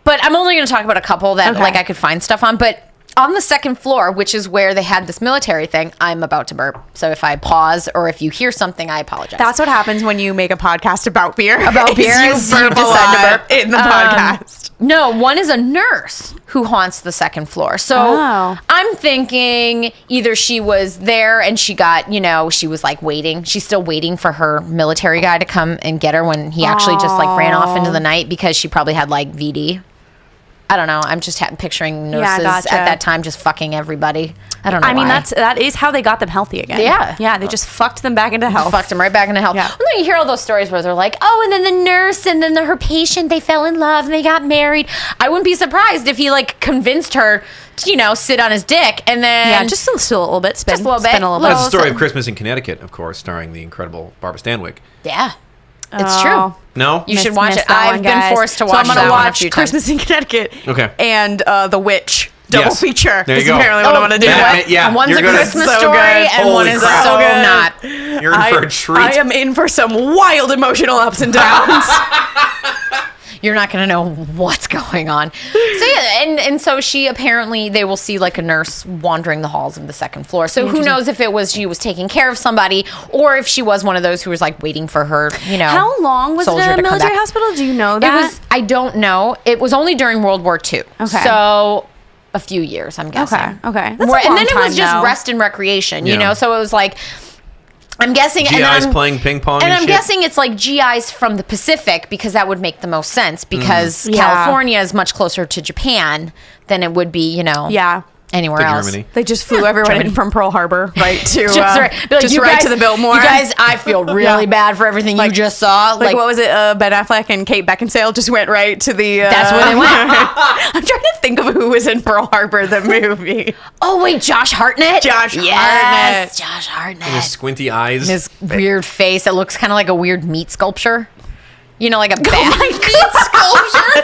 But I'm only going to talk about a couple that like I could find stuff on. But on the second floor, which is where they had this military thing, I'm about to burp. So if I pause or if you hear something, I apologize. That's what happens when you make a podcast about beer. About beer, you burp a lot in the podcast. No, one is a nurse who haunts the second floor. So I'm thinking either she was there and she got, she was like waiting. She's still waiting for her military guy to come and get her when he actually just like ran off into the night because she probably had like VD. I don't know. I'm just picturing nurses at that time just fucking everybody. I don't know. I mean, that is how they got them healthy again. Yeah. They just fucked them back into health. Fucked them right back into health. Yeah. Well, no, you hear all those stories where they're like, and then the nurse and then her patient, they fell in love and they got married. I wouldn't be surprised if he like convinced her to, sit on his dick and then just a little bit, spin a little bit. That's the story of Christmas in Connecticut, of course, starring the incredible Barbara Stanwyck. Yeah. It's true. No? You should watch it. I've been forced to watch that one. So I'm going to watch Christmas in Connecticut. Okay. And The Witch. Double feature. There you go. Apparently what I'm going to do. Yeah. One's a Christmas story and one is so not. You're in for a treat. I am in for some wild emotional ups and downs. You're not going to know what's going on. So and so she apparently, they will see like a nurse wandering the halls of the second floor. So who knows if she was taking care of somebody or if she was one of those who was like waiting for her, How long was it a military hospital? Do you know that? I don't know. It was only during World War II. Okay. So a few years, I'm guessing. Okay. That's a long and then it was just rest and recreation, so it was like, I'm guessing GIs playing ping pong and I'm guessing it's like GIs from the Pacific because that would make the most sense because California is much closer to Japan than it would be, anywhere else. Germany. They just flew everyone in from Pearl Harbor right to right to the Biltmore. You guys, I feel really bad for everything you just saw. Like what was it? Ben Affleck and Kate Beckinsale just went right to the. That's where they went. I'm trying to think of who was in Pearl Harbor, the movie. Oh wait, Josh Hartnett. Hartnett. Josh Hartnett. And his squinty eyes. And his weird face that looks kind of like a weird meat sculpture. Like a bad meat sculpture.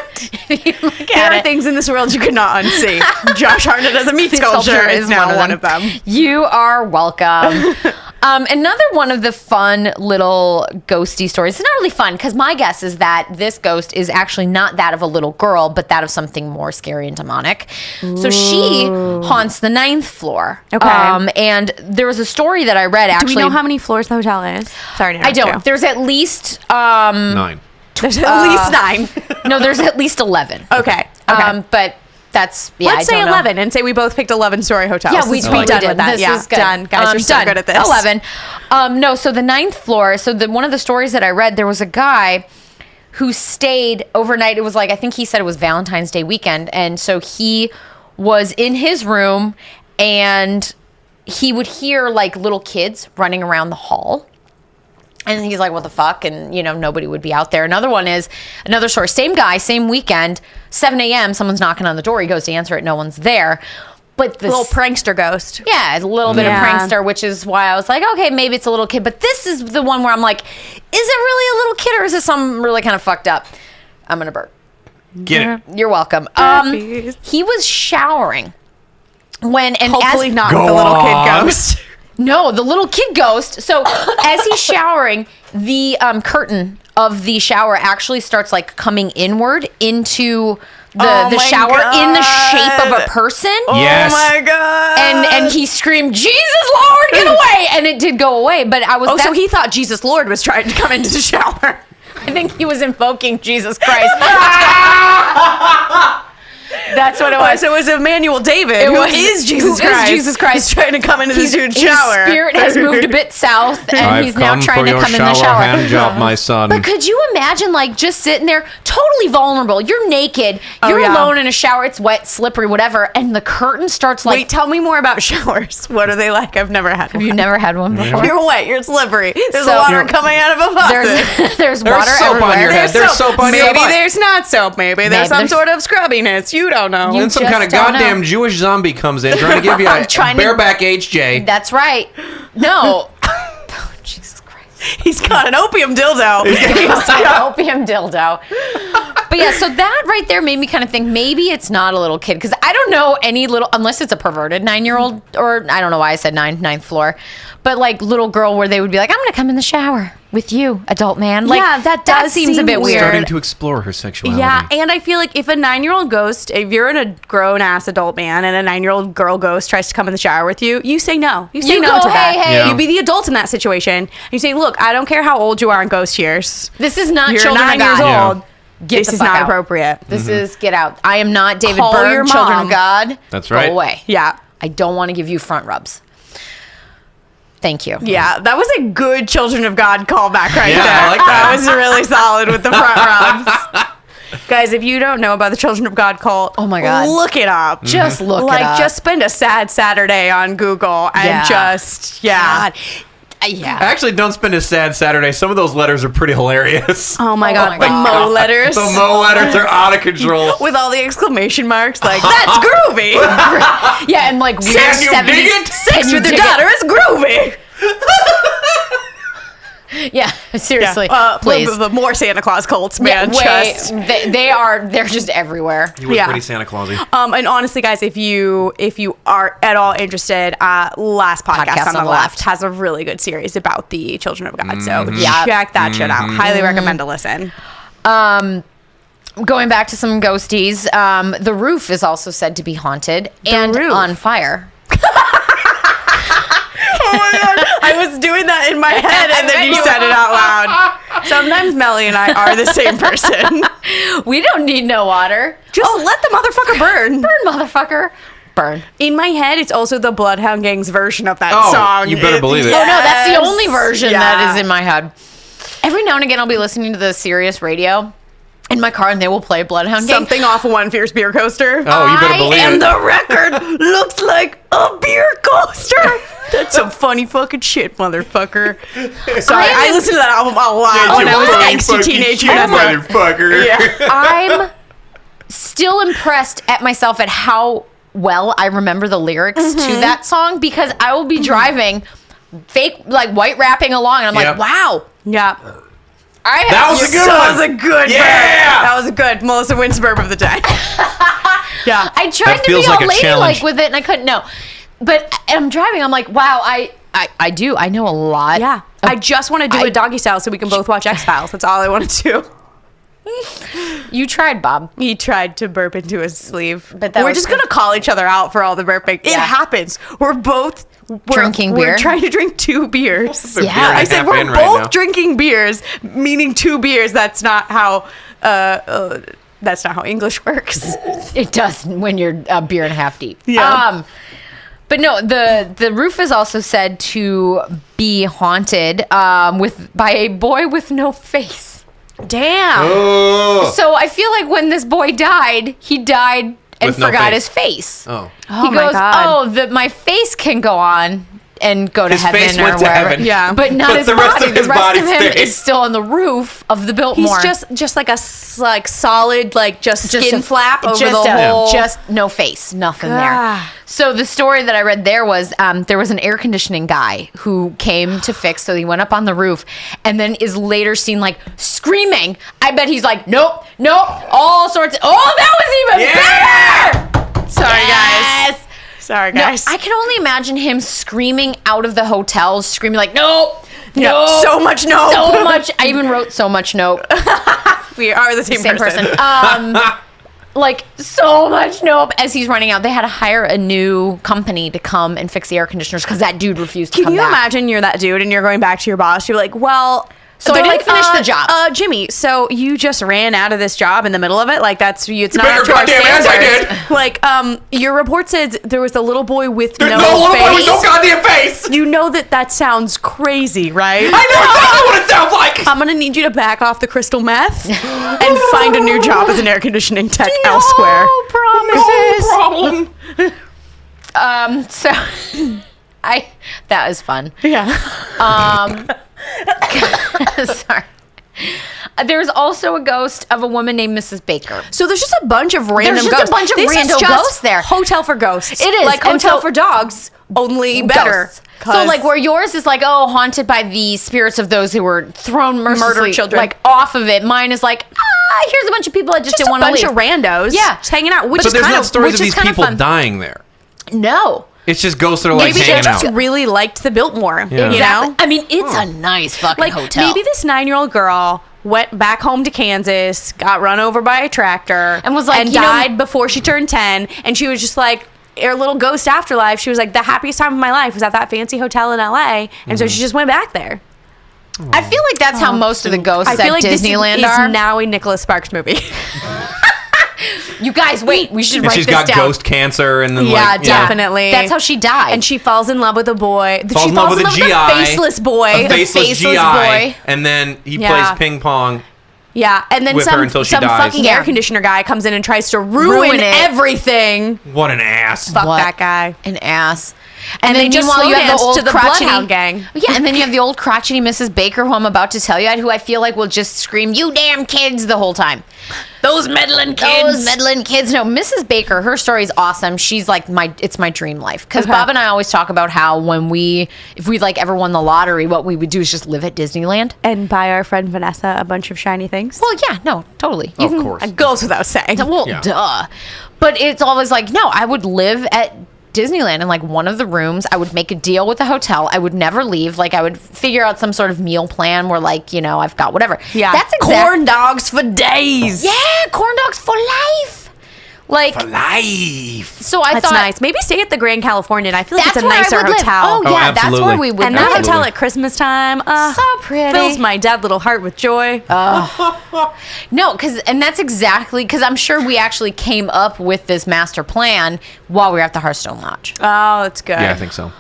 There are things in this world you could not unsee. Josh Hartnett as a meat sculpture is now one of them. You are welcome. Another one of the fun little ghosty stories. It's not really fun because my guess is that this ghost is actually not that of a little girl, but that of something more scary and demonic. So she haunts the 9th floor. Okay. And there was a story that I read actually. Do we know how many floors the hotel is? Sorry to interrupt. I don't. There's at least 9. There's at least 9. No, there's at least 11. Okay. But that's let's say 11 and say we both picked 11-story hotels. Yeah, we done with that. This is good. Done, guys. We're so good at this. 11. No, so the 9th floor. So one of the stories that I read, there was a guy who stayed overnight. It was like I think he said it was Valentine's Day weekend, and so he was in his room, and he would hear like little kids running around the hall. And he's like, what the fuck? And, nobody would be out there. Another story, same guy, same weekend, 7 a.m., someone's knocking on the door. He goes to answer it. No one's there. But this little prankster ghost. Yeah, a little bit of prankster, which is why I was like, okay, maybe it's a little kid. But this is the one where I'm like, is it really a little kid or is it something really kind of fucked up? I'm going to burp. Get it. You're welcome. He was showering when, and hopefully as, not with the little kid ghost. No, the little kid ghost. So as he's showering, the curtain of the shower actually starts like coming inward into the shower in the shape of a person. Yes. Oh my God. And he screamed, "Jesus Lord, get away!" And it did go away. But I was. Oh, so he thought Jesus Lord was trying to come into the shower. I think he was invoking Jesus Christ. That's what it was. So it was Emmanuel David, who is Jesus Christ. He's trying to come into the dude's shower. His spirit has moved a bit south, and he's now trying to come in the shower. Hand job, my son. But could you imagine, like, just sitting there, totally vulnerable? You're naked. You're alone in a shower. It's wet, slippery, whatever. And the curtain starts like. Wait, tell me more about showers. What are they like? I've never had one. Have you never had one before? You're wet. You're slippery. There's water coming out of a faucet. There's water soap everywhere. on your head. There's soap on your Maybe butt. there's not soap. Maybe there's some sort of scrubbiness. You don't know. Then some just kind of don't goddamn know. Jewish zombie comes in trying to give you a bareback HJ. That's right. No. Oh, Jesus Christ. He's got an opium dildo. He's got an opium dildo. But yeah, so that right there made me kind of think maybe it's not a little kid, because I don't know any little, unless it's a perverted 9-year-old, or I don't know why I said ninth floor, but like little girl where they would be like, "I'm gonna come in the shower with you, adult man." Like, Yeah, that seems a seem bit weird. Starting to explore her sexuality. Yeah, and I feel like if a 9-year-old ghost, if you're a grown-ass adult man and a 9-year-old girl ghost tries to come in the shower with you, you say no. You say You no go, to that. "Hey, hey." Yeah. You be the adult in that situation. You say, "Look, I don't care how old you are in ghost years. This is not You're children 9 of years God. old. Get This the is fuck not out. appropriate." This is get out. I am not David Call Byrne, your children mom. of God. That's right. Go away. Yeah. I don't want to give you front rubs. Thank you. Yeah, that was a good Children of God callback right Yeah, there. I like that. That was really solid with the front rubs. Guys, if you don't know about the Children of God cult, Oh my God. look it up. Just look like it up. just spend a sad Saturday on Google and Yeah. just God. Yeah. Actually, don't spend a sad Saturday. Some of those letters are pretty hilarious. Oh my Oh God, my the God. Mo letters. The Mo letters are out of control. With all the exclamation marks, like, that's groovy. Yeah, and like weird Can you 70s. dig it? Sex with your daughter is groovy. Yeah, seriously. Please. The more Santa Claus cults, man. just. They're just everywhere. He was Yeah. pretty Santa Clausy. And honestly, guys, if you are at all interested, last podcast on the left has a really good series about the Children of God. So Yeah. check that shit out. Highly recommend to listen. Going back to some ghosties, the roof is also said to be haunted and roof. on fire. Oh my God. I was doing that in my head and then you said it out loud. Sometimes Melly and I are the same person. We don't need no water. Just let the motherfucker burn. Burn, motherfucker. Burn. In my head, it's also the Bloodhound Gang's version of that Oh, song. you better believe it. Oh no, that's the Yes. only version Yeah. that is in my head. Every now and again, I'll be listening to the Sirius radio in my car, and they will play Bloodhound Gang. Something off of One Fierce Beer Coaster. Oh, you better believe And it. the record looks like a beer coaster. That's some funny fucking shit, motherfucker. Sorry, I listened to that album a lot when I was an angsty teenage Vanessa. motherfucker. Yeah. I'm still impressed at myself at how well I remember the lyrics to that song, because I will be driving, fake like white rapping along, and I'm Yep. like, wow, Yeah. That was a good That one. was a good Yeah. burp. That was a good Melissa Winsburp of the day. Yeah. I tried That to be feels all like a ladylike challenge. with it, and I couldn't. No, but I'm driving. I'm like, wow, I know a lot. Yeah. I just want to do a doggy style so we can both watch X-Files. That's all I want to do. You tried, Bob. He tried to burp into his sleeve. But that we're was just good. going to call each other out for all the burping. It Yeah. happens. We're both Drinking we're beer? trying to drink 2 beers. Beer and a I said half we're in both right now. drinking beers, meaning 2 beers. That's not how English works. It does when you're a beer and a half deep. Yeah. But no, the roof is also said to be haunted by a boy with no face. Damn. Oh. So I feel like when this boy died, he died and With no forgot face. his face. Oh. Oh He my goes, God. my face can go on and go to His heaven face or went to wherever. heaven. Yeah. But not But his the rest body. of his the rest body of him stayed. is still on the roof of the He's Biltmore. just like a solid just skin a- flap over just the whole. just no face, nothing there. God. So the story that I read there was there was an air conditioning guy who came to fix. So he went up on the roof and then is later seen like screaming. I bet he's like, nope, all sorts. Oh, that was even better. Sorry, Yes. guys. Sorry, No, guys. I can only imagine him screaming out of the hotel, screaming like, nope. Yeah, Nope. so much nope. So much. I even wrote so much nope. We are the same person. Like so much nope as he's running out. They had to hire a new company to come and fix the air conditioners because that dude refused to Can come you back. imagine you're that dude and you're going back to your boss? You're like, well, So I they're didn't finish the job. Jimmy, so you just ran out of this job in the middle of it? Like it's not better up to our goddamn ass I standards. Like, your report said there was a little boy with There's no no little boy with face. no goddamn face. You know that sounds crazy, right? I know exactly what it sounds like. I'm gonna need you to back off the crystal meth and find a new job as an air conditioning tech elsewhere. Promises. No problem. So that was fun. Yeah. Sorry. There's also a ghost of a woman named Mrs. Baker. So there's just a bunch of random There's just a ghosts. bunch of This is random just ghosts there. Hotel for ghosts. It is. like And hotel so- for dogs, only better. Ghosts. So like where yours is like, oh, haunted by the spirits of those who were thrown mercilessly Murdered children. like off of it. Mine is like, here's a bunch of people that just just didn't a want to bunch leave. of randos, Yeah. just hanging out. Which But is there's kind not of stories which of is these kind of people fun. dying there. No. It's just ghosts that are like maybe they hanging just out. really liked the Biltmore. Yeah. You know, I mean, it's a nice fucking like hotel. maybe this 9-year-old girl went back home to Kansas, got run over by a tractor, And was like, and you know- died before she turned 10, and she was just like. Her little ghost afterlife. She was like, the happiest time of my life was at that fancy hotel in LA, and so she just went back there. I feel like that's how most of the ghosts I feel at like Disneyland this is are. now a Nicholas Sparks movie. You guys, wait. We should And write she's this got down. ghost cancer, and then Yeah, like definitely. That's how she died. And she falls in love with a boy. Falls She in love falls with a GI, a faceless boy. a faceless faceless GI, boy. and then he Yeah. plays ping pong. Yeah, and then With her some until she some dies. fucking Yeah. air conditioner guy comes in and tries to Ruin ruin it. everything. What an ass! Fuck What? that guy. An ass. And they just meanwhile, slow you have dance the old to the crotchety Bloodhound Gang. Yeah, and then you have the old crotchety Mrs. Baker, who I'm about to tell you, who I feel like will just scream, "You damn kids!" the whole time. Those meddling kids. Those meddling kids. No, Mrs. Baker, her story is awesome. She's like it's my dream life. Because Okay. Bob and I always talk about how if we like ever won the lottery, what we would do is just live at Disneyland. And buy our friend Vanessa a bunch of shiny things. Well, yeah, no, totally. You Of can- course. It goes without saying. Well, Yeah. duh. But it's always like, no, I would live at Disneyland in like one of the rooms. I would make a deal with the hotel. I would never leave. Like I would figure out some sort of meal plan where like, I've got whatever. Yeah, That's corn dogs for days. Yeah, corn dogs for life. Like, Life. so I That's thought nice. Maybe stay at the Grand Californian. I feel like that's it's a where I nicer would live. hotel. Oh, Oh, yeah, that's absolutely. where we would And go. that Absolutely. hotel at Christmas time, So pretty. fills my dead little heart with joy. No, and that's exactly, because I'm sure we actually came up with this master plan while we were at the Hearthstone Lodge. Oh, it's good. Yeah, I think so.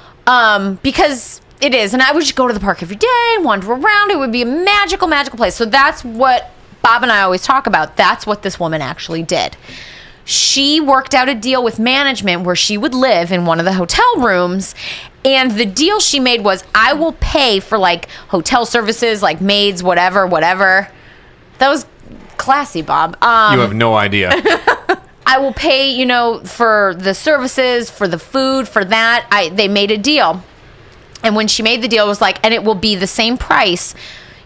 Because it is, and I would just go to the park every day and wander around. It would be a magical, magical place. So that's what Bob and I always talk about. That's what this woman actually did. She worked out a deal with management where she would live in one of the hotel rooms, and the deal she made was, I will pay for like hotel services, like maids, whatever. That was classy, Bob. You have no idea. I will pay, for the services, for the food, for that. They made a deal. And when she made the deal, it was like, and it will be the same price,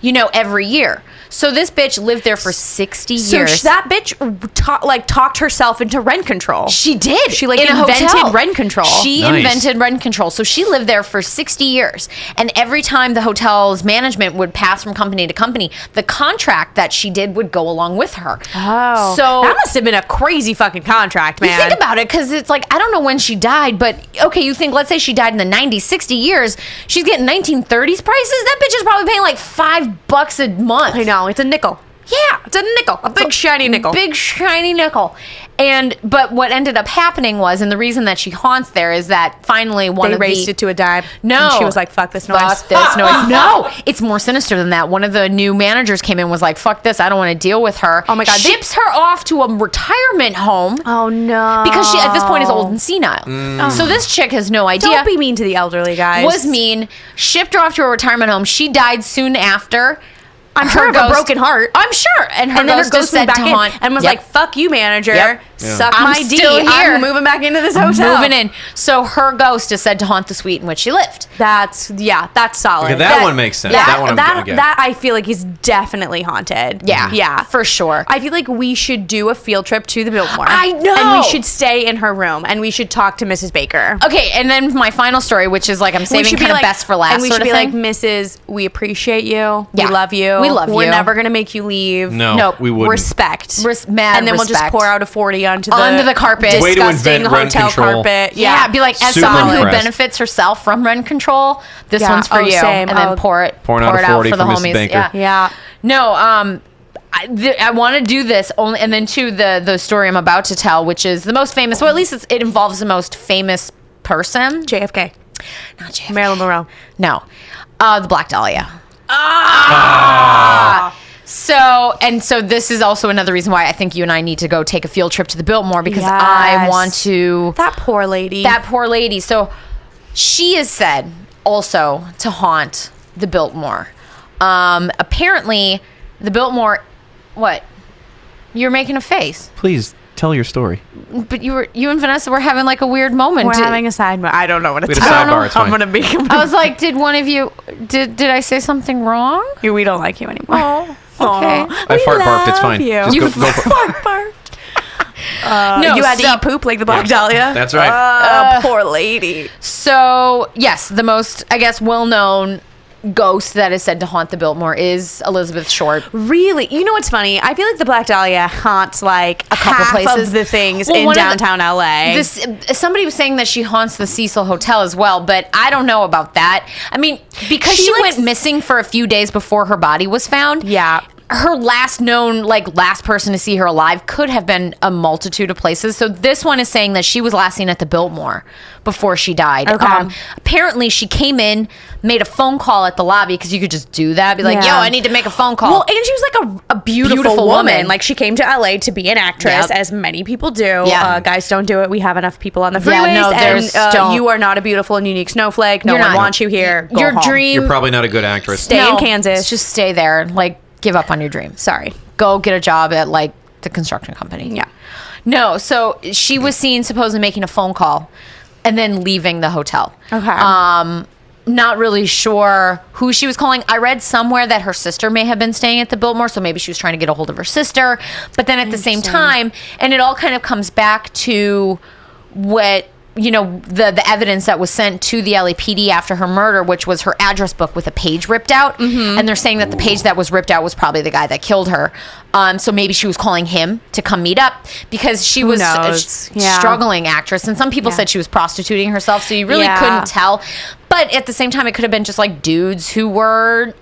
every year. So this bitch lived there for 60 So years. that bitch talked herself into rent control. She did. She, like, in a invented hotel. rent control. She Nice. invented rent control. So she lived there for 60 years. And every time the hotel's management would pass from company to company, the contract that she did would go along with her. Oh, So that must have been a crazy fucking contract, man. you think about it, because it's like, I don't know when she died, but okay, you think, let's say she died in the 90s, 60 years, she's getting 1930s prices? That bitch is probably paying like $5 a month. I know, it's a nickel. Yeah. It's a nickel, a big shiny nickel. Big shiny nickel. But what ended up happening was, and the reason that she haunts there is that finally one They of raised the... it to a dime. No. And she was like, fuck this noise. Fuck this noise. No, it's more sinister than that. One of the new managers came in and was like, fuck this, I don't want to deal with her. Oh my God, they- Ships her off to a retirement home Oh, no. because she, at this point, is old and senile. So this chick has no idea. Don't be mean to the elderly, guys. Was mean, shipped her off to a retirement home. She died soon after. I'm sure Her of a broken heart. I'm sure. And her And then her ghost is ghost said went back to in haunt. and was Yep. like, fuck you, manager. Yep. Suck I'm my D. still here. I'm moving back into this hotel. Moving in. So her ghost is said to haunt the suite in which she lived. That's solid. Okay, that one makes sense. Yeah, That one I get. that I feel like is definitely haunted. Yeah, for sure. I feel like we should do a field trip to the Biltmore. I know. And we should stay in her room and we should talk to Mrs. Baker. Okay, and then my final story, which is like I'm saving kind of best for last and we sort should of be thing. like, Mrs., we appreciate you. Yeah. We love you. We love We're you. never going to make you leave. No, Nope. we wouldn't. Respect. Mad and then we'll just respect. pour out a 40 onto the carpet. Way to disgusting invent rent hotel control. carpet. Yeah, be like, as Super someone who impressed. benefits herself from rent control, this Yeah. one's for Oh, you. same. And then Oh. pour it Pouring out a out 40 for the for Mrs. homies. Baker. Yeah. No, I want to do this only, and then too the story I'm about to tell, which is the most famous. Well, at least it involves the most famous person. JFK. Not JFK. Marilyn Monroe. No, the Black Dahlia. So this is also another reason why I think you and I need to go take a field trip to the Biltmore, because I Yes. want to. That poor lady. That poor lady. So she is said also to haunt the Biltmore. Apparently, the Biltmore. What? You're making a face, Please tell your story. but you and Vanessa were having like a weird moment. We're having a side. I don't know what We it's had a about. sidebar. It's I'm fine. gonna be. I was like, did one of you? Did I say something wrong? We don't like you anymore. Oh, okay. I fart barfed. It's fine. You. Just go for it. Barf. No, You had to so- eat poop like the Black Dahlia. That's right. Poor lady. So yes, the most, I guess, well-known ghost that is said to haunt the Biltmore is Elizabeth Short. Really? You know what's funny? I feel like the Black Dahlia haunts like a couple half places. of the things Well, in one of the- downtown LA. Somebody was saying that she haunts the Cecil Hotel as well, but I don't know about that. I mean, because she likes- went missing for a few days before her body was found. Yeah. Her last known, last person to see her alive could have been a multitude of places. So this one is saying that she was last seen at the Biltmore before she died. Okay. Apparently, she came in, made a phone call at the lobby, because you could just do that. Be like, Yeah. yo, I need to make a phone call. Well, and she was like a beautiful, Beautiful woman. woman. Like she came to LA to be an actress, Yep. as many people do. Yeah. Guys don't do it. We have enough people on the Yeah, freeways. no, and there's- don't. you are not a beautiful and unique snowflake. No You're one not. wants you here. Go Your home. dream. You're probably not a good actress. Stay in Kansas. Just stay there. Give up on your dream. Sorry. Go get a job at the construction company. Yeah. No, so she was seen supposedly making a phone call and then leaving the hotel. Okay. Not really sure who she was calling. I read somewhere that her sister may have been staying at the Biltmore, so maybe she was trying to get a hold of her sister. But then at the same time, and it all kind of comes back to what the evidence that was sent to the LAPD after her murder, which was her address book with a page ripped out. And they're saying that the page that was ripped out was probably the guy that killed her. So maybe she was calling him to come meet up, because she was a knows? Yeah. struggling actress. And some people said she was prostituting herself, so you really Yeah. couldn't tell. But at the same time, it could have been just dudes who were,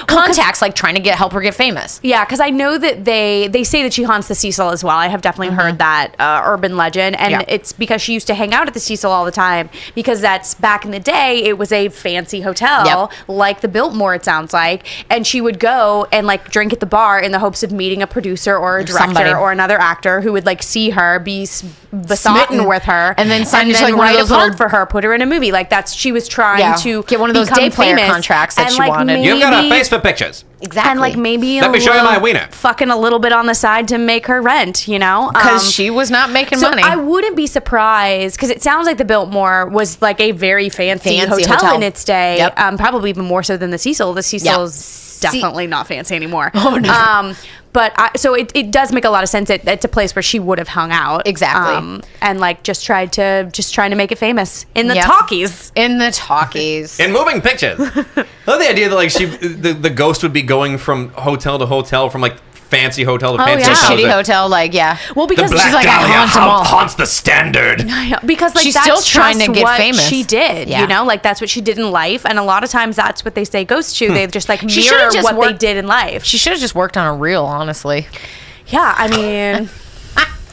contacts, trying to help her get famous. Yeah, because I know that they say that she haunts the Cecil as well. I have definitely heard that urban legend, and Yeah. it's because she used to hang out at the Cecil all the time, because that's back in the day. It was a fancy hotel, Yep. like the Biltmore, it sounds like, and she would go and drink at the bar in the hopes of meeting a producer or a director Somebody. or another actor who would see her, be besotted Smitten. with her, And then sign one of write a those part little- for her, put her in a movie. She was trying Yeah. to Get one of those become day player famous, contracts that and, she wanted. You've got a maybe- face for pictures. Exactly. and maybe Let me show you my wiener. fucking a little bit on the side to make her rent, Because she was not making so money. I wouldn't be surprised, because it sounds like the Biltmore was a very fancy hotel in its day. Yep. Probably even more so than the Cecil. The Cecil's definitely not fancy anymore. Oh, no. But so it does make a lot of sense. It's a place where she would have hung out. Exactly. And just trying to make it famous in the Yep. talkies. In the talkies. In moving pictures. I love the idea that the ghost would be going from hotel to hotel, from fancy hotel to fancy yeah. hotel. Shitty hotel, Well, The because Black She's like, I Dahlia haunt them all. haunts the standard. because She's that's still trying to just get what famous. she did, Yeah. that's what she did in life, and a lot of times that's what they say ghosts do. They just She mirror should've just what they worked- did in life. She should have just worked on a reel, honestly. Yeah, I mean,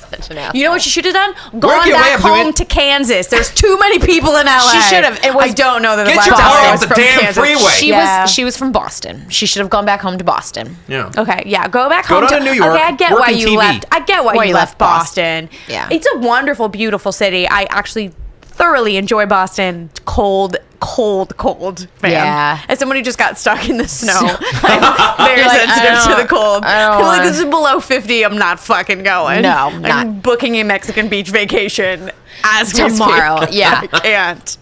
Such an asshole. you know what she should have done? Work Gone your way back up to home it. to Kansas. There's too many people in LA. She should have. It was- I don't know that the Get Black your car Dahlia off was the from damn Kansas. freeway. She was from Boston. She should have gone back home to Boston. Yeah. Okay, yeah, go back Go home down to New York, Okay, I get work why in you TV. left. I get why you left Boston. Yeah. It's a wonderful, beautiful city. I actually thoroughly enjoy Boston. It's cold, cold, fam. Yeah. As someone who just got stuck in the snow, I'm very You're like, sensitive to the cold. I don't I'm like, wanna- this is below 50. I'm not fucking going. No, I'm not. booking a Mexican beach vacation as we Tomorrow, speak. yeah. I can't.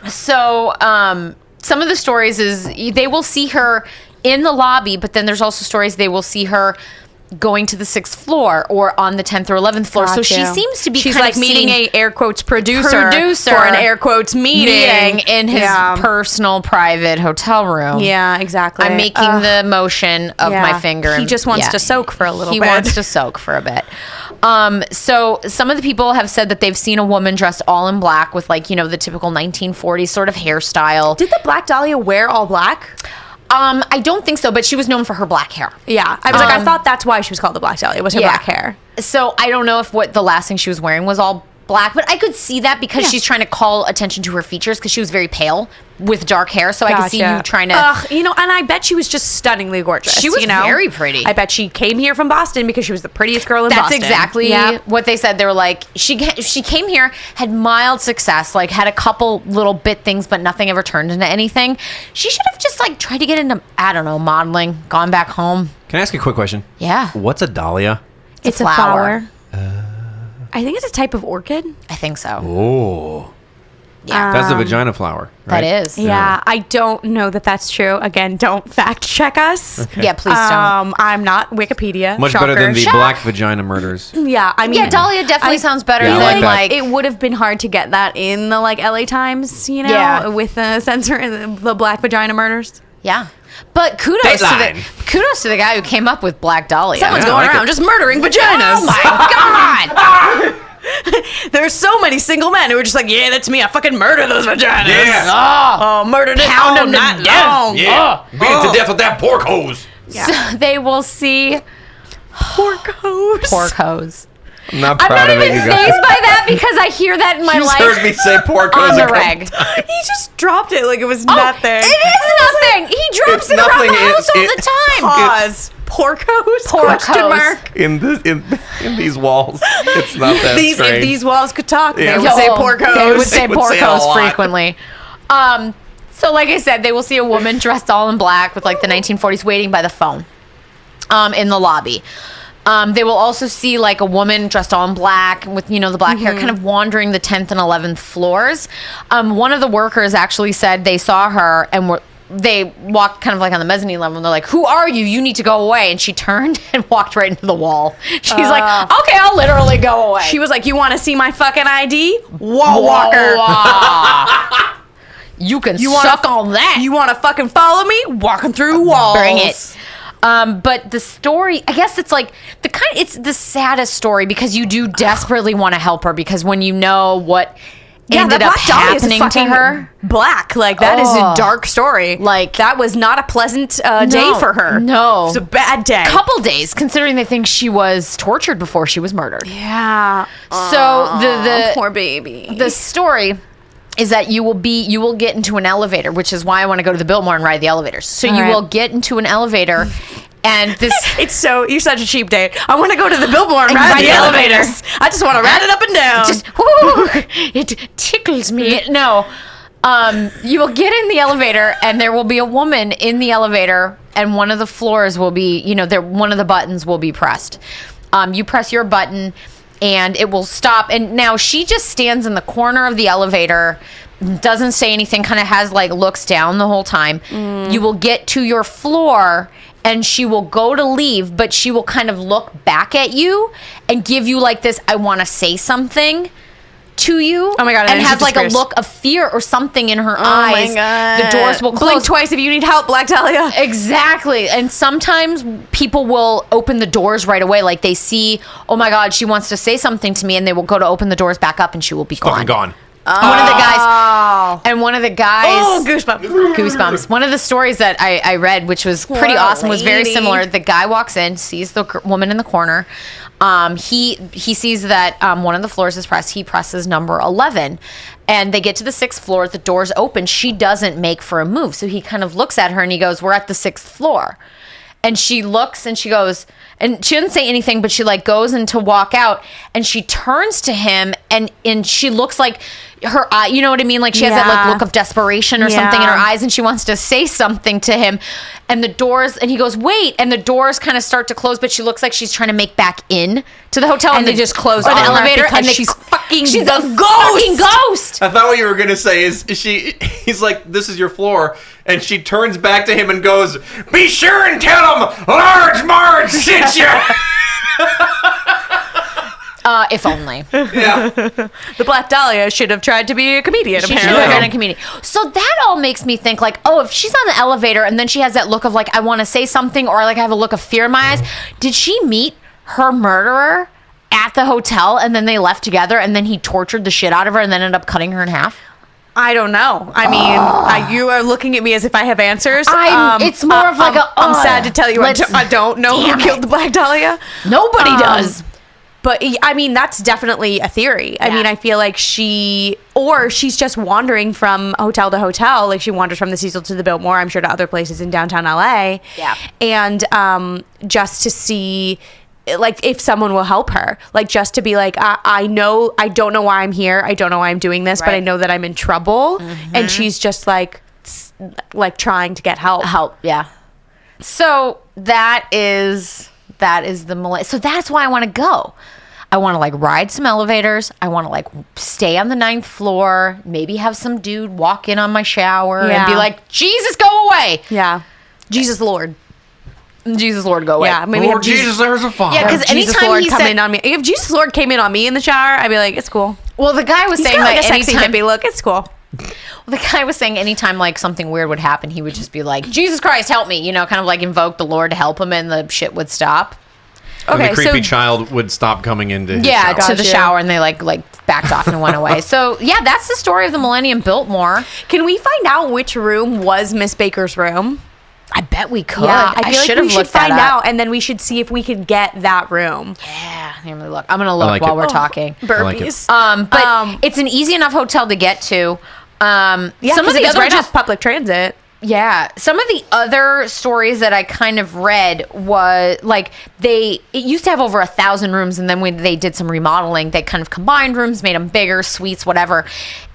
So, some of the stories is they will see her in the lobby, but then there's also stories they will see her going to the 6th floor or on the 10th or 11th floor. So she seems to be She's kind like of meeting seeing a air quotes producer Producer. for an air quotes meeting in his Yeah. personal private hotel room. Yeah, exactly. I'm making the motion of yeah. my finger. He just wants to soak for a little He bit. wants to soak for a bit. So some of the people have said that they've seen a woman dressed all in black with like, the typical 1940s sort of hairstyle. Did the Black Dahlia wear all black? I don't think so, but she was known for her black hair. Yeah. I was like, I thought that's why she was called the Black Dahlia. It was her Yeah. black hair. So I don't know if what the last thing she was wearing was all black, but I could see that because she's trying to call attention to her features because she was very pale with dark hair. So I could see you trying to. and I bet she was just stunningly gorgeous. She was very pretty. I bet she came here from Boston because she was the prettiest girl in That's Boston. exactly Yep. what they said. They were like, she came here, had mild success, like had a couple little bit things, but nothing ever turned into anything. She should have just like tried to get into, I don't know, modeling, gone back home. Can I ask you a quick question? Yeah. What's a dahlia? It's a flower. I think it's a type of orchid. I think so. Oh. Yeah. That's the vagina flower, right? That is. Yeah, I don't know that that's true. Again, don't fact check us. Yeah, please don't. I'm not Wikipedia. Much Shocker. better than the Shock. black vagina murders. Yeah, I mean, Yeah, Dahlia definitely sounds better Yeah, I than like that. like. it would have been hard to get that in the like LA Times, Yeah. with the censor the black vagina murders. Yeah. But kudos Deadline. to the guy who came up with Black Dahlia. Someone's Yeah, I going like around it. just murdering vaginas. Oh my god! There's so many single men who are just like, yeah, that's me. I fucking murder those vaginas. Yeah. Oh, murdered it Pound all them to night death. long. Yeah. Beat it to death with that pork hose. So they will see Pork hose. pork hose. I'm not I'm proud not of it, even you guys. phased by that because I hear that in my You just life heard me say pork hose on a the couple reg. He just dropped it like it was nothing. It is nothing. He drops It's it around nothing. the house all the time. Pause. Pork hose? Pork Question hose. mark. in these walls. It's not that If strange. these walls could talk, Yeah. they would say pork hose. They would say They would pork say a hose lot. frequently. So like I said, they will see a woman dressed all in black with like the 1940s waiting by the phone in the lobby. They will also see like a woman dressed all in black with, the black hair kind of wandering the 10th and 11th floors. One of the workers actually said they saw her and they walked kind of like on the mezzanine level and they're like, "Who are you? You need to go away." And she turned and walked right into the wall. She's like, "Okay, I'll literally go away." She was like, "You want to see my fucking ID? Wall walker. You can You suck on that. You want to fucking follow me? Walking through walls. Bring it. But the story, I guess it's like it's the saddest story because you do desperately want to help her because when you know what ended up happening to her. Black. Like, that is a dark story. Like, that was not a pleasant day for her. No. It was a bad day. Couple days, considering they think she was tortured before she was murdered. Yeah. So the Poor baby. the story is that you will get into an elevator, which is why I want to go to the Biltmore and ride the elevators. So you right. will get into an elevator and this You're such a cheap date. I want to go to the Biltmore and ride the elevators. I just want to ride it up and down. just it tickles me. No. You will get in the elevator and there will be a woman in the elevator and one of the floors will be, one of the buttons will be pressed. You press your button and it will stop. And now she just stands in the corner of the elevator, doesn't say anything, kind of has looks down the whole time. You will get to your floor and she will go to leave, but she will kind of look back at you and give you this, I want to say something to you. Oh my God, and and has she a disappears. look of fear or something in her eyes. Oh my God. The doors will close. Blink twice if you need help, Black Dahlia. Exactly. And sometimes people will open the doors right away. Like they see, oh my God, she wants to say something to me, and they will go to open the doors back up and she will be Fucking gone. One of the guys, and one of the guys, Oh, goosebumps. goosebumps. One of the stories that I read, which was pretty Poor awesome, was very lady. similar. The guy walks in, sees the woman in the corner. He sees that one of the floors is pressed. He presses number 11, and they get to the 6th floor. The doors open. She doesn't make for a move, so he kind of looks at her and he goes, "We're at the 6th floor." And she looks and she goes, and she doesn't say anything, but she goes in to walk out, and she turns to him and she looks like her eye, you know what I mean? Like she has that like Yeah. look of desperation or something in her eyes, and she wants to say something to him. And the doors, and he goes, wait, and the doors kind of start to close, but she looks like she's trying to make back in to the hotel, And they just close or the on her elevator, because and she's fucking she's the a fucking ghost. I thought what you were gonna say is he's like, this is your floor, and she turns back to him and goes, be sure and tell him Large Marge sent you. If only. Yeah. The Black Dahlia should have tried to be a comedian, She should apparently. have been a comedian. So that all makes me think like, oh, if she's on the elevator and then she has that look of like, I want to say something, or like I have a look of fear in my eyes. Did she meet her murderer at the hotel and then they left together and then he tortured the shit out of her and then ended up cutting her in half? I don't know. I mean, you are looking at me as if I have answers. It's more of like I'm sad to tell you I don't know who Damn killed it. the Black Dahlia. Nobody does. But I mean, that's definitely a theory. I Yeah. mean, I feel like she's just wandering from hotel to hotel. Like she wanders from the Cecil to the Biltmore, I'm sure to other places in downtown LA. Yeah. And just to see like if someone will help her, like just to be like, I know, I don't know why I'm here. I don't know why I'm doing this, but I Right. know that I'm in trouble. And she's just like trying to get help. Yeah. So that is the so that's why I want to go. I want to like ride some elevators. I want to like stay on the 9th floor, maybe have some dude walk in on my shower and be Yeah. like, Jesus, go away. Yeah. Jesus Lord. Jesus Lord, go away. Yeah. Maybe Lord have Jesus. there's a fire. Yeah, 'cause If Jesus anytime Lord he come said- in on me. If Jesus Lord came in on me in the shower, I'd be like, it's cool. Well, the guy was He's saying got like that a sexy anytime hippie look. It's cool. the guy was saying anytime like something weird would happen, he would just be like, Jesus Christ, help me, you know, kind of like invoke the Lord to help him and the shit would stop. And Okay, the creepy so- child would stop coming into his Yeah, shower. to the Gotcha. shower, and they like backed off and went away. So yeah, that's the story of the Millennium Biltmore. Can we find out which room was Miss Baker's room? I bet we could. Yeah, I feel should like we have should looked that find up. out, and then we should see if we can get that room. Yeah, let me look. I'm gonna look like while it. we're talking. like it. Burpees. But it's an easy enough hotel to get to. Yeah, some of the it's other right off public transit. Yeah. Some of the other stories that I kind of read was like it used to have over 1,000 rooms, and then when they did some remodeling, they kind of combined rooms, made them bigger, suites, whatever.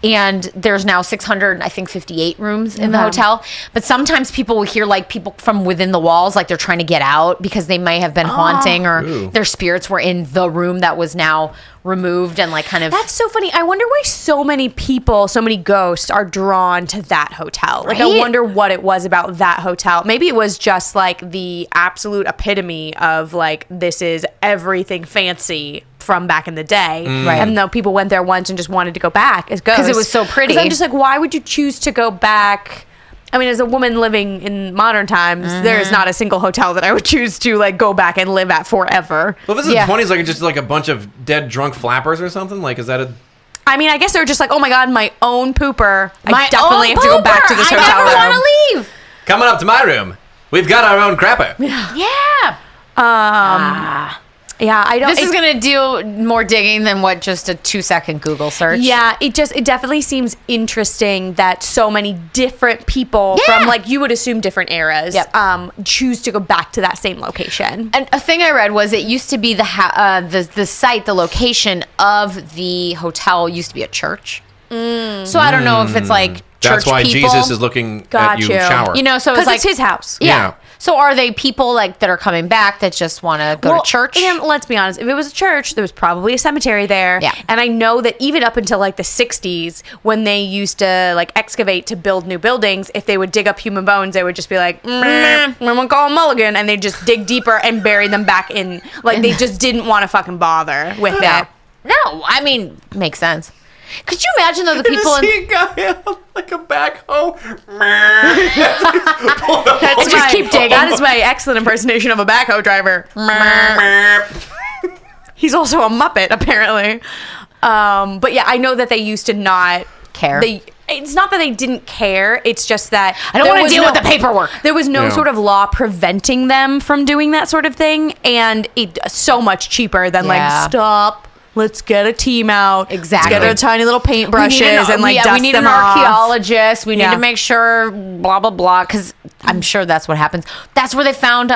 And there's now 658 rooms in the hotel. But sometimes people will hear like people from within the walls, like they're trying to get out because they may have been haunting or Ooh. their spirits were in the room that was now removed and like kind of. That's so funny. I wonder why so many people, so many ghosts are drawn to that hotel. Like, I Right? wonder what it was about that hotel. Maybe it was just like the absolute epitome of like, this is everything fancy from back in the day. Right. And though people went there once and just wanted to go back as ghosts. 'Cause it was so pretty. 'Cause I'm just like, why would you choose to go back? I mean, as a woman living in modern times, there is not a single hotel that I would choose to like go back and live at forever. Well, if this is Yeah. the 20s, like it's just like a bunch of dead drunk flappers or something. Like, is that a? I mean, I guess they're just like, oh my god, my own pooper. I My definitely own have to go back pooper. to this I hotel never room. want to leave. Coming up to my room, we've got our own crapper. Yeah. Yeah, I don't. This is it- going to do more digging than what just a 2-second Google search. Yeah, it definitely seems interesting that so many different people Yeah. from like you would assume different eras, Yep. choose to go back to that same location. And a thing I read was it used to be the site, the location of the hotel used to be a church. So I don't know if it's like church That's why people. Jesus is looking Got at you you. shower. You know, so Because it's like it's his house. Yeah. So are they people like that are coming back that just want to go to church? And let's be honest, if it was a church, there was probably a cemetery there. Yeah. And I know that even up until like the 60s, when they used to like excavate to build new buildings, if they would dig up human bones, they would just be like, I'm gonna call him Mulligan. And they just dig deeper and bury them back in. Like they just didn't want to fucking bother with it. No, I mean, makes sense. Could you imagine though the people in a guy on like a backhoe. That's just keep digging. That is my excellent impersonation of a backhoe driver. He's also a Muppet, apparently. But yeah, I know that they used to not Care. It's not that they didn't care. It's just that I don't there want was to deal with the paperwork. There was no Yeah. sort of law preventing them from doing that sort of thing, and it's so much cheaper than Yeah. like stop. Let's get a team out. Exactly. Let's get our tiny little paintbrushes and like yeah, dust we need them an off. archaeologist. We need Yeah. to make sure blah blah blah because I'm sure that's what happens. That's where they found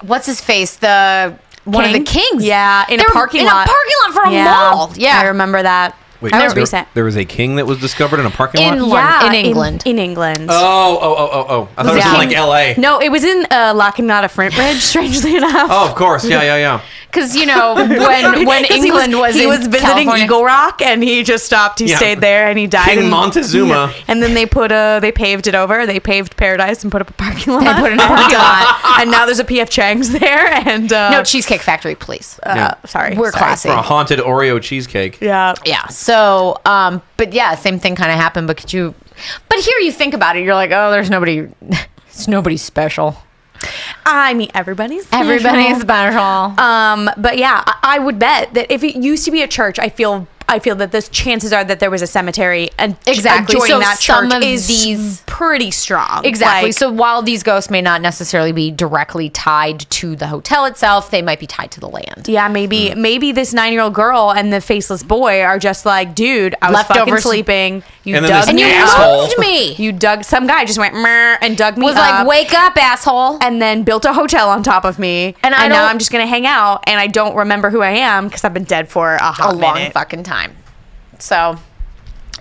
what's his face, the one of the King? kings. Yeah, in They a were parking in lot. a parking lot for a mall. Yeah, I remember that. Wait, I was recent. there was a king that was discovered in a parking In lot? in England. In England. Oh. I thought it was in like L.A. No, it was in Locknada Flintridge, strangely enough. Oh, of course. Yeah. Because, when England was he in was visiting California. Eagle Rock, and he just stopped. He stayed there, and he died. King Montezuma. Yeah. And then they paved it over. They paved Paradise and put up a parking lot. They put in a parking lot. And now there's a P.F. Chang's there. And No, Cheesecake Factory, please. sorry. We're classy. For a haunted Oreo cheesecake. Yeah. Yeah. So, but yeah, same thing kind of happened. But here you think about it, you're like, oh, there's nobody special. I mean, everybody's special. But yeah, I would bet that if it used to be a church, I feel that the chances are that there was a cemetery and Exactly. joining So that some church of is these- pretty strong. Exactly. Like, So while these ghosts may not necessarily be directly tied to the hotel itself, they might be tied to the land. yeah, maybe this 9-year-old girl and the faceless boy are just like, dude, I was Leftovers. fucking sleeping. You And then dug this And you me asshole. up. moved me. You dug. Some guy just went meh and dug me Was up. like, wake up, asshole. And then built a hotel on top of me. And I now don't- I'm just gonna hang out, and I don't remember who I am because I've been dead for a hot A long minute. fucking time. So,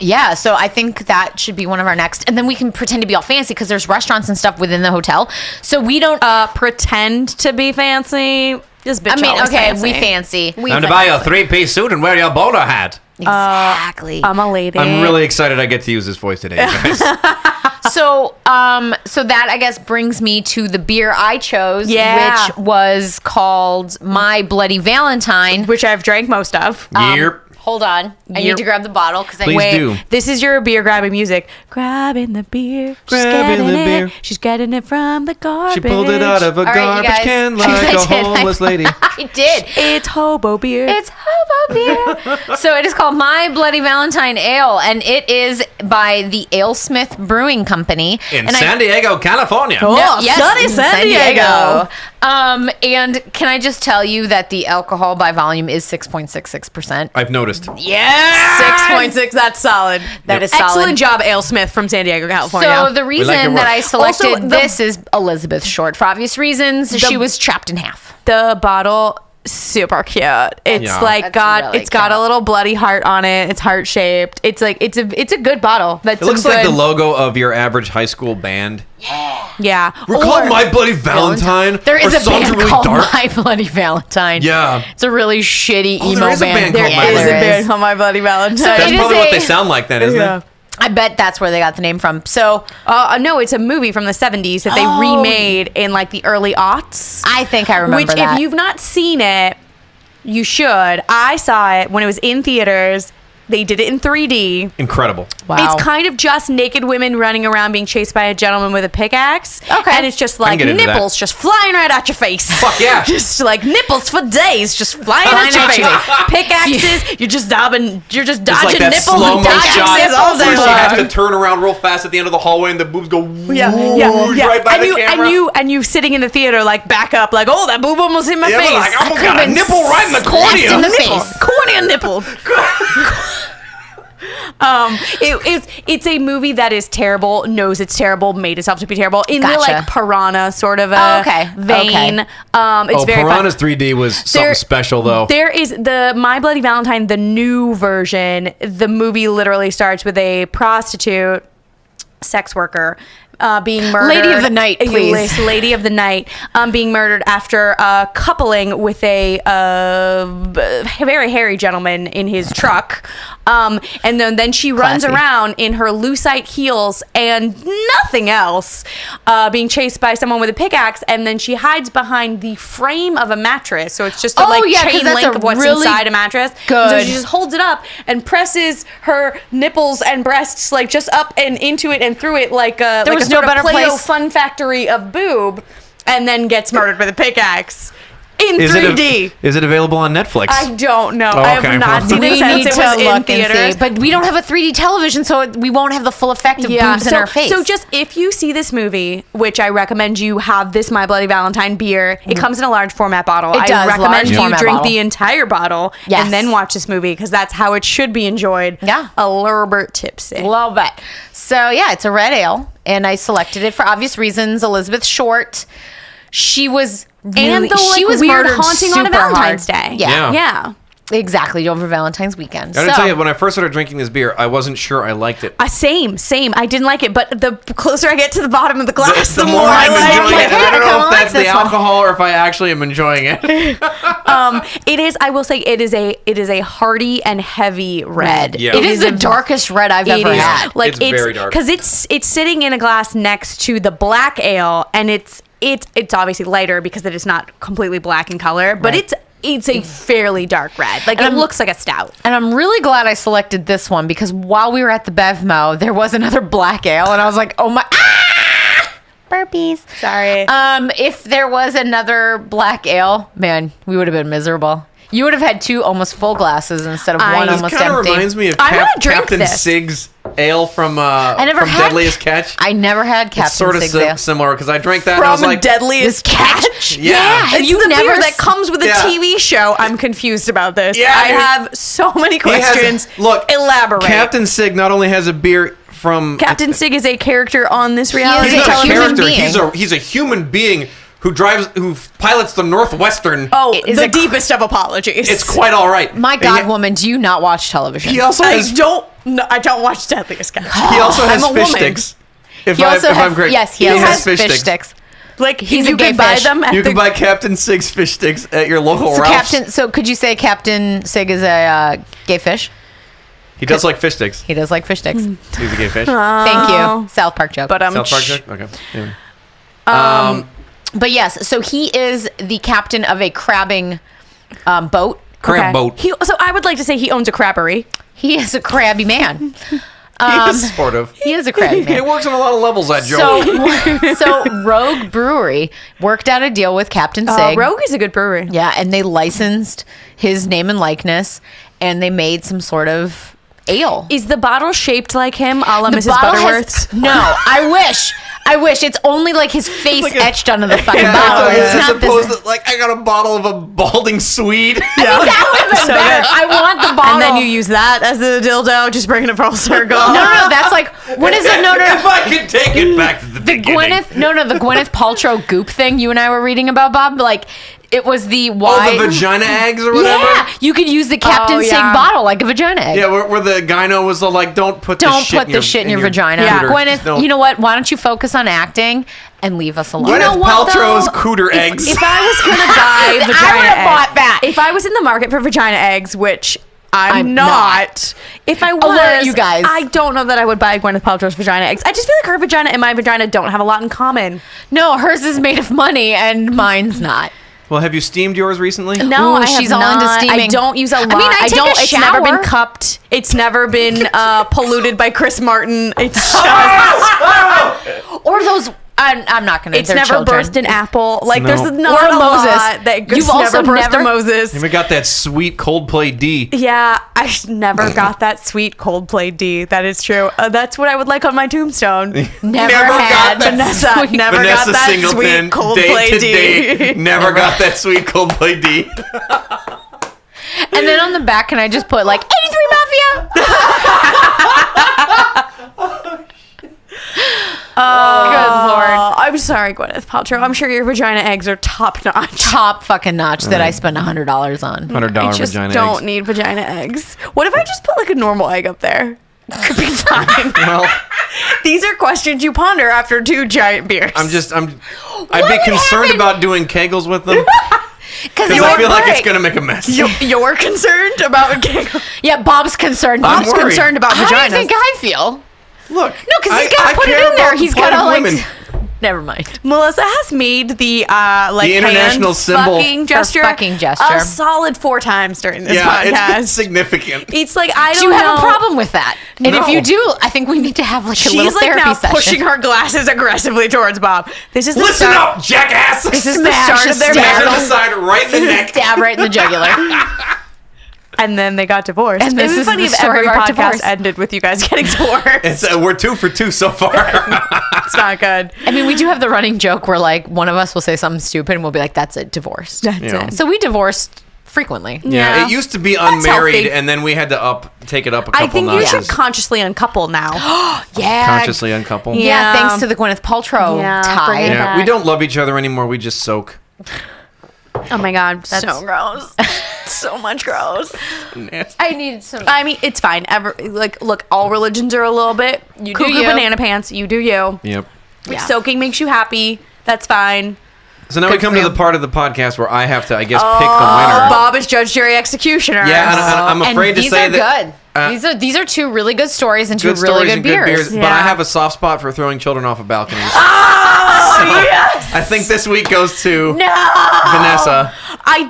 yeah. So I think that should be one of our next. And then we can pretend to be all fancy because there's restaurants and stuff within the hotel. So we don't. Pretend to be fancy. This bitch. I mean, always okay, fancy. we fancy. We Time to buy a 3-piece suit and wear your bowler hat. Exactly. I'm a lady. I'm really excited I get to use this voice today, you guys. So that I guess brings me to the beer I chose, Yeah. which was called My Bloody Valentine. which I've drank most of. Yep. Hold on, I Yep. need to grab the bottle because I Please wait. do. This is your beer grabbing music. Grabbing the beer. She's Grabbing getting the it. beer. She's getting it from the garbage. She pulled it out of a right, you garbage guys. can I like a did. homeless lady. I did. It's hobo beer. It's hobo beer. So it is called My Bloody Valentine Ale, and it is by the AleSmith Brewing Company In and San Diego, California. Oh, sunny in San Diego. And can I just tell you that the alcohol by volume is 6.66%? I've noticed. Yeah, 6.6. That's solid. That is Excellent solid. job, AleSmith from San Diego, California. So the like your reason work. that I selected Also, the- this is Elizabeth Short for obvious reasons. She was chopped in half. the bottle, super cute. It's Yeah. like That's really it's got a cute. little bloody heart on it. It's heart shaped. It's like it's a good bottle. That's It looks some like good, the logo of your average high school band. Yeah. We're called My Bloody Valentine. There is Our a songs band are really called dark. My Bloody Valentine. Yeah. It's a really shitty emo there is a band called My There is Bloody a band called My Bloody Valentine. So That's it is probably what a- they sound like then, isn't Yeah. it? I bet that's where they got the name from. So No, it's a movie from the 70s that they Oh. remade in like the early aughts. I think I remember Which, that. if you've not seen it, you should. I saw it when it was in theaters. They did it in 3D. Incredible. Wow. It's kind of just naked women running around being chased by a gentleman with a pickaxe. Okay. And it's just can like get into that. nipples just flying right at your face. Fuck yeah. Just like nipples for days, just flying at your at you. face. Pickaxes, you're just dodging It's nipples like that and slow-mo dodging shot nipples all day where she has to long. turn around real fast at the end of the hallway and the boobs go Yeah. right by and the you, camera. And you sitting in the theater like back up, like, oh, that boob almost hit my Yeah, face. but like, I almost could've got a been nipple right in the slapped cornea. in the Nipple. face. Cornea nipple. It's a movie that is terrible, knows it's terrible, made itself to be terrible in the Gotcha. like Piranha sort of a vein. Okay. It's very Piranha's fun. 3D was something There- special though. There is the My Bloody Valentine, the new version. The movie literally starts with a prostitute, sex worker, being murdered. Lady of the night, please. Yes, Lady of the night, being murdered after coupling with a very hairy gentleman in his truck. And then she runs Classy. around in her lucite heels and nothing else, being chased by someone with a pickaxe. And then she hides behind the frame of a mattress. So it's just a Oh, like yeah, 'cause chain that's link a of what's really inside a mattress. good- So she just holds it up and presses her nipples and breasts like just up and into it and through it like a There like was a no sort of better Play-Doh place- fun factory of boob, and then gets murdered with a pickaxe in Is 3D. Is it available on Netflix? I don't know. Oh, I okay. have not seen we it since need it to was in look and theaters. see, but we don't have a 3D television, so we won't have the full effect of boobs in our face. So just if you see this movie, which I recommend you have this My Bloody Valentine beer. It comes in a large format bottle. It does, I recommend large you format drink bottle. the entire bottle Yes. and then watch this movie because that's how it should be enjoyed. Yeah. A little bit tipsy. Love it. So yeah, it's a red ale, and I selected it for obvious reasons. Elizabeth Short, she was really, And the like, she was weird murdered haunting on a super Valentine's hard. Day. Yeah. Yeah. Yeah. Exactly, over Valentine's weekend. I gotta tell you, when I first started drinking this beer, I wasn't sure I liked it. Same. I didn't like it, but the closer I get to the bottom of the glass, The the more more I I'm like enjoying it. it. And I don't know if that's the this one. alcohol or if I actually am enjoying it. It is. I will say it is a hearty and heavy red. Yeah. It is the darkest red I've It ever is. had. Like It's very dark. because it's sitting in a glass next to the black ale, and it's obviously lighter because it is not completely black in color, but Right. it's a fairly dark red. Like it looks like a stout. And I'm really glad I selected this one because while we were at the Bevmo, there was another black ale, and I was like, oh my, Burpees. Sorry. if there was another black ale, man, we would have been miserable. You would have had 2 almost full glasses instead of one This almost kind of empty. reminds me of I'm gonna drink Captain this. Sig's ale from never had Deadliest Catch. I never had Captain It's sort of Sig's ale. similar because I drank that and I was From like, Deadliest Catch. Yeah. It's You the never beer that comes with a Yeah. TV show. I'm confused about this. Yeah, I dude. have so many he has- questions. look, Elaborate. Captain Sig not only has a beer from Captain Sig is a character on this reality is He's a not a human character. being. He's a human being who pilots the Northwestern. Oh, It is the a- deepest of apologies. It's quite all right. My And God, woman, do you not watch television? He also I has don't watch Deadliest Catch. he also has I'm a fish woman. sticks. If He also I'm has, correct, yes, he has fish sticks. Like He's you a gay can buy fish. them at You the can buy Captain Sig's fish sticks at your local So Ralph's. could you say Captain Sig is a gay fish? He does like fish sticks. He does like fish sticks. He's a gay fish. Thank you. South Park joke. but South Park joke? Okay. Anyway. But yes, so he is the captain of a crabbing boat. Crab boat. So I would like to say he owns a crabbery. He is a crabby man. He is sort of. He is a crabby man. It works on a lot of levels, that joke. So Rogue Brewery worked out a deal with Captain Sig. Rogue is a good brewery. Yeah, and they licensed his name and likeness, and they made some sort of ale. Is the bottle shaped like him, a la The Mrs. bottle Butterworth? no, I wish. It's only like his face Like a- etched onto the fucking Yeah, bottle. It's as not opposed this. to, like, I got a bottle of a balding Swede. That would have been So better. good. I want the bottle. And then you use that as the dildo, just bringing it full circle. No, that's like what is it? No. If I could take it back to the The beginning. the Gwyneth Paltrow goop thing you and I were reading about, Bob. Like it was the Oh, wide. the vagina eggs or whatever? Yeah, you could use the Captain Sig yeah. bottle like a vagina egg. Yeah, where the gyno was like, don't put Don't the shit put the shit in your vagina. Yeah. Gwyneth, Don't. you know what? Why don't you focus on acting and leave us alone? Gwyneth know what, Paltrow's though? cooter eggs. If I was gonna buy vagina I would have eggs, bought that. if I was in the market for vagina eggs, which I'm not. not. If I was, Alert, you guys. I don't know that I would buy Gwyneth Paltrow's vagina eggs. I just feel like her vagina and my vagina don't have a lot in common. No, hers is made of money and mine's not. Well, have you steamed yours recently? No, Ooh, I have she's all into not. steaming. I don't use a lot. I mean, I take don't. a It's never been shower. cupped. It's never been polluted by Chris Martin. It's just. Or those. I'm not gonna. It's they're never children. birthed an apple. Like No. there's not Or a Moses. lot that You've also never birthed never- a Moses. And we got that sweet Coldplay D. Yeah, I never got that sweet Coldplay D. That is true. That's what I would like on my tombstone. Never got had that Vanessa, sweet- never Vanessa got that Singleton, sweet Coldplay day to D. day, never got that sweet Coldplay D. And then on the back, can I just put like 83 Mafia? Good lord. I'm sorry, Gwyneth Paltrow. I'm sure your vagina eggs are top notch. Top fucking notch that I spent $100 on. $100 I just vagina don't eggs. need vagina eggs. What if I just put like a normal egg up there? Could be fine. Well, These are questions you ponder after 2 giant beers. I'd What be would concerned happen? about doing kegels with them Because because I feel like it's gonna make a mess. You're concerned about Yeah, Bob's concerned. I'm Bob's worried. concerned about How do you vaginas. think I feel? Look, No, because he's I got to put it care in there. about the He's plight got to of like. women. Never mind. Melissa has made the The international hand symbol. fucking gesture, fucking gesture. a solid 4 times during this Yeah, podcast. it's significant. It's like I Do don't you have know. a problem with that? And if No. you do, I think we need to have like a little She's like therapy now session. pushing her glasses aggressively towards Bob. This is the Listen start. up, jackass! This is the Smash start a of their stab. Smash battle. on the side, right in the neck. Stab right in the jugular. And then they got divorced. And this It would be is funny the if story every of our podcast divorce. ended with you guys getting divorced. We're 2 for 2 so far. It's not good. I mean, we do have the running joke where like one of us will say something stupid and we'll be like, "That's it, divorced." That's Yeah. it. So we divorced frequently. Yeah, it used to be unmarried, healthy. and then we had to take it up a couple I think you notches. should consciously uncouple now. Yeah. Consciously uncouple. Yeah, Yeah. thanks to the Gwyneth Paltrow Yeah, tie. bring it Yeah, back. we don't love each other anymore. We just soak. Oh my god, so gross. so much gross. I needed some. I mean, it's fine. Look, all religions are a little bit You do cuckoo you. banana pants. You do you. Yep. If soaking makes you happy, that's fine. So now we come to the part of the podcast where I have to, I guess, pick the Oh, winner. Bob is judge, jury, executioner. Yeah, and I'm afraid and to these say are that. good. These are two really good stories and two Good really stories good and good beers. beers, but I have a soft spot for throwing children off of balconies. Oh, yes. I think this week goes to No. Vanessa. I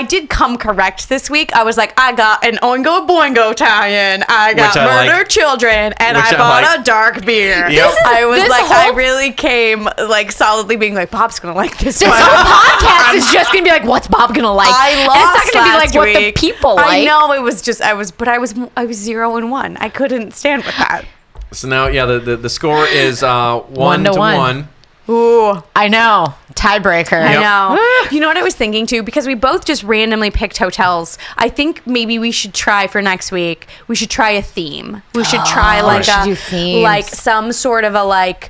did come correct this week. I was like, I got an Oingo Boingo tie-in. I got Which I Murder like. Children, and Which I I bought like. a dark beer. Yep. I was this like, I whole- really came like solidly being like, Bob's gonna like this This one. whole podcast is just gonna be like, what's Bob gonna like? I And lost it's not gonna be like last what the week. people like. I know it was just I was 0-1. I couldn't stand with that. So now, yeah, the score is 1 to to 1. 1. Ooh. I know. Tiebreaker. I know. You know what I was thinking too? Because we both just randomly picked hotels. I think maybe we should try for next week. We should try a theme. We should try we like should do a themes. like some sort of a like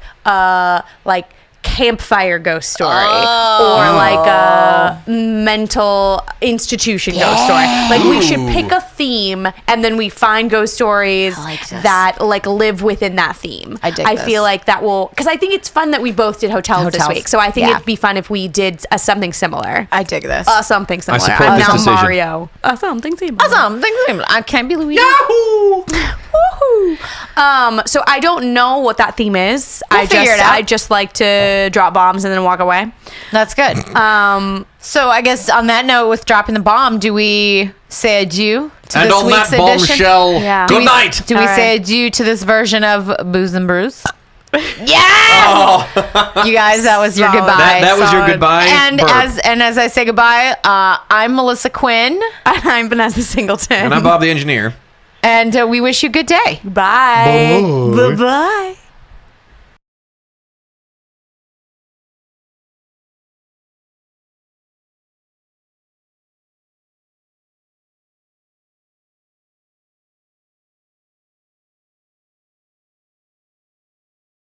campfire ghost story or like a mental institution ghost story. Like we should pick a theme and then we find ghost stories like this. that like live within that theme. I dig I this. feel like that will, because I think it's fun that we both did hotels this Hotels. week. So I think Yeah. it'd be fun if we did something similar. I dig this. Something similar. support I'm this now decision. Mario. Something similar. I can't be Luigi. Woohoo! So I don't know what that theme is. figure it out. I just like to drop bombs and then walk away. That's good. So I guess on that note, with dropping the bomb, do we say adieu to And this on week's that edition? bombshell, Yeah. good night. Do we All say right. adieu to this version of Booze and Brews? Yes! You guys, that was your Solid. goodbye. That was your Solid. goodbye. And burp. as I say goodbye, I'm Melissa Quinn, And I'm Vanessa Singleton. And I'm Bob the engineer. and we wish you a good day. Bye. Bye-bye.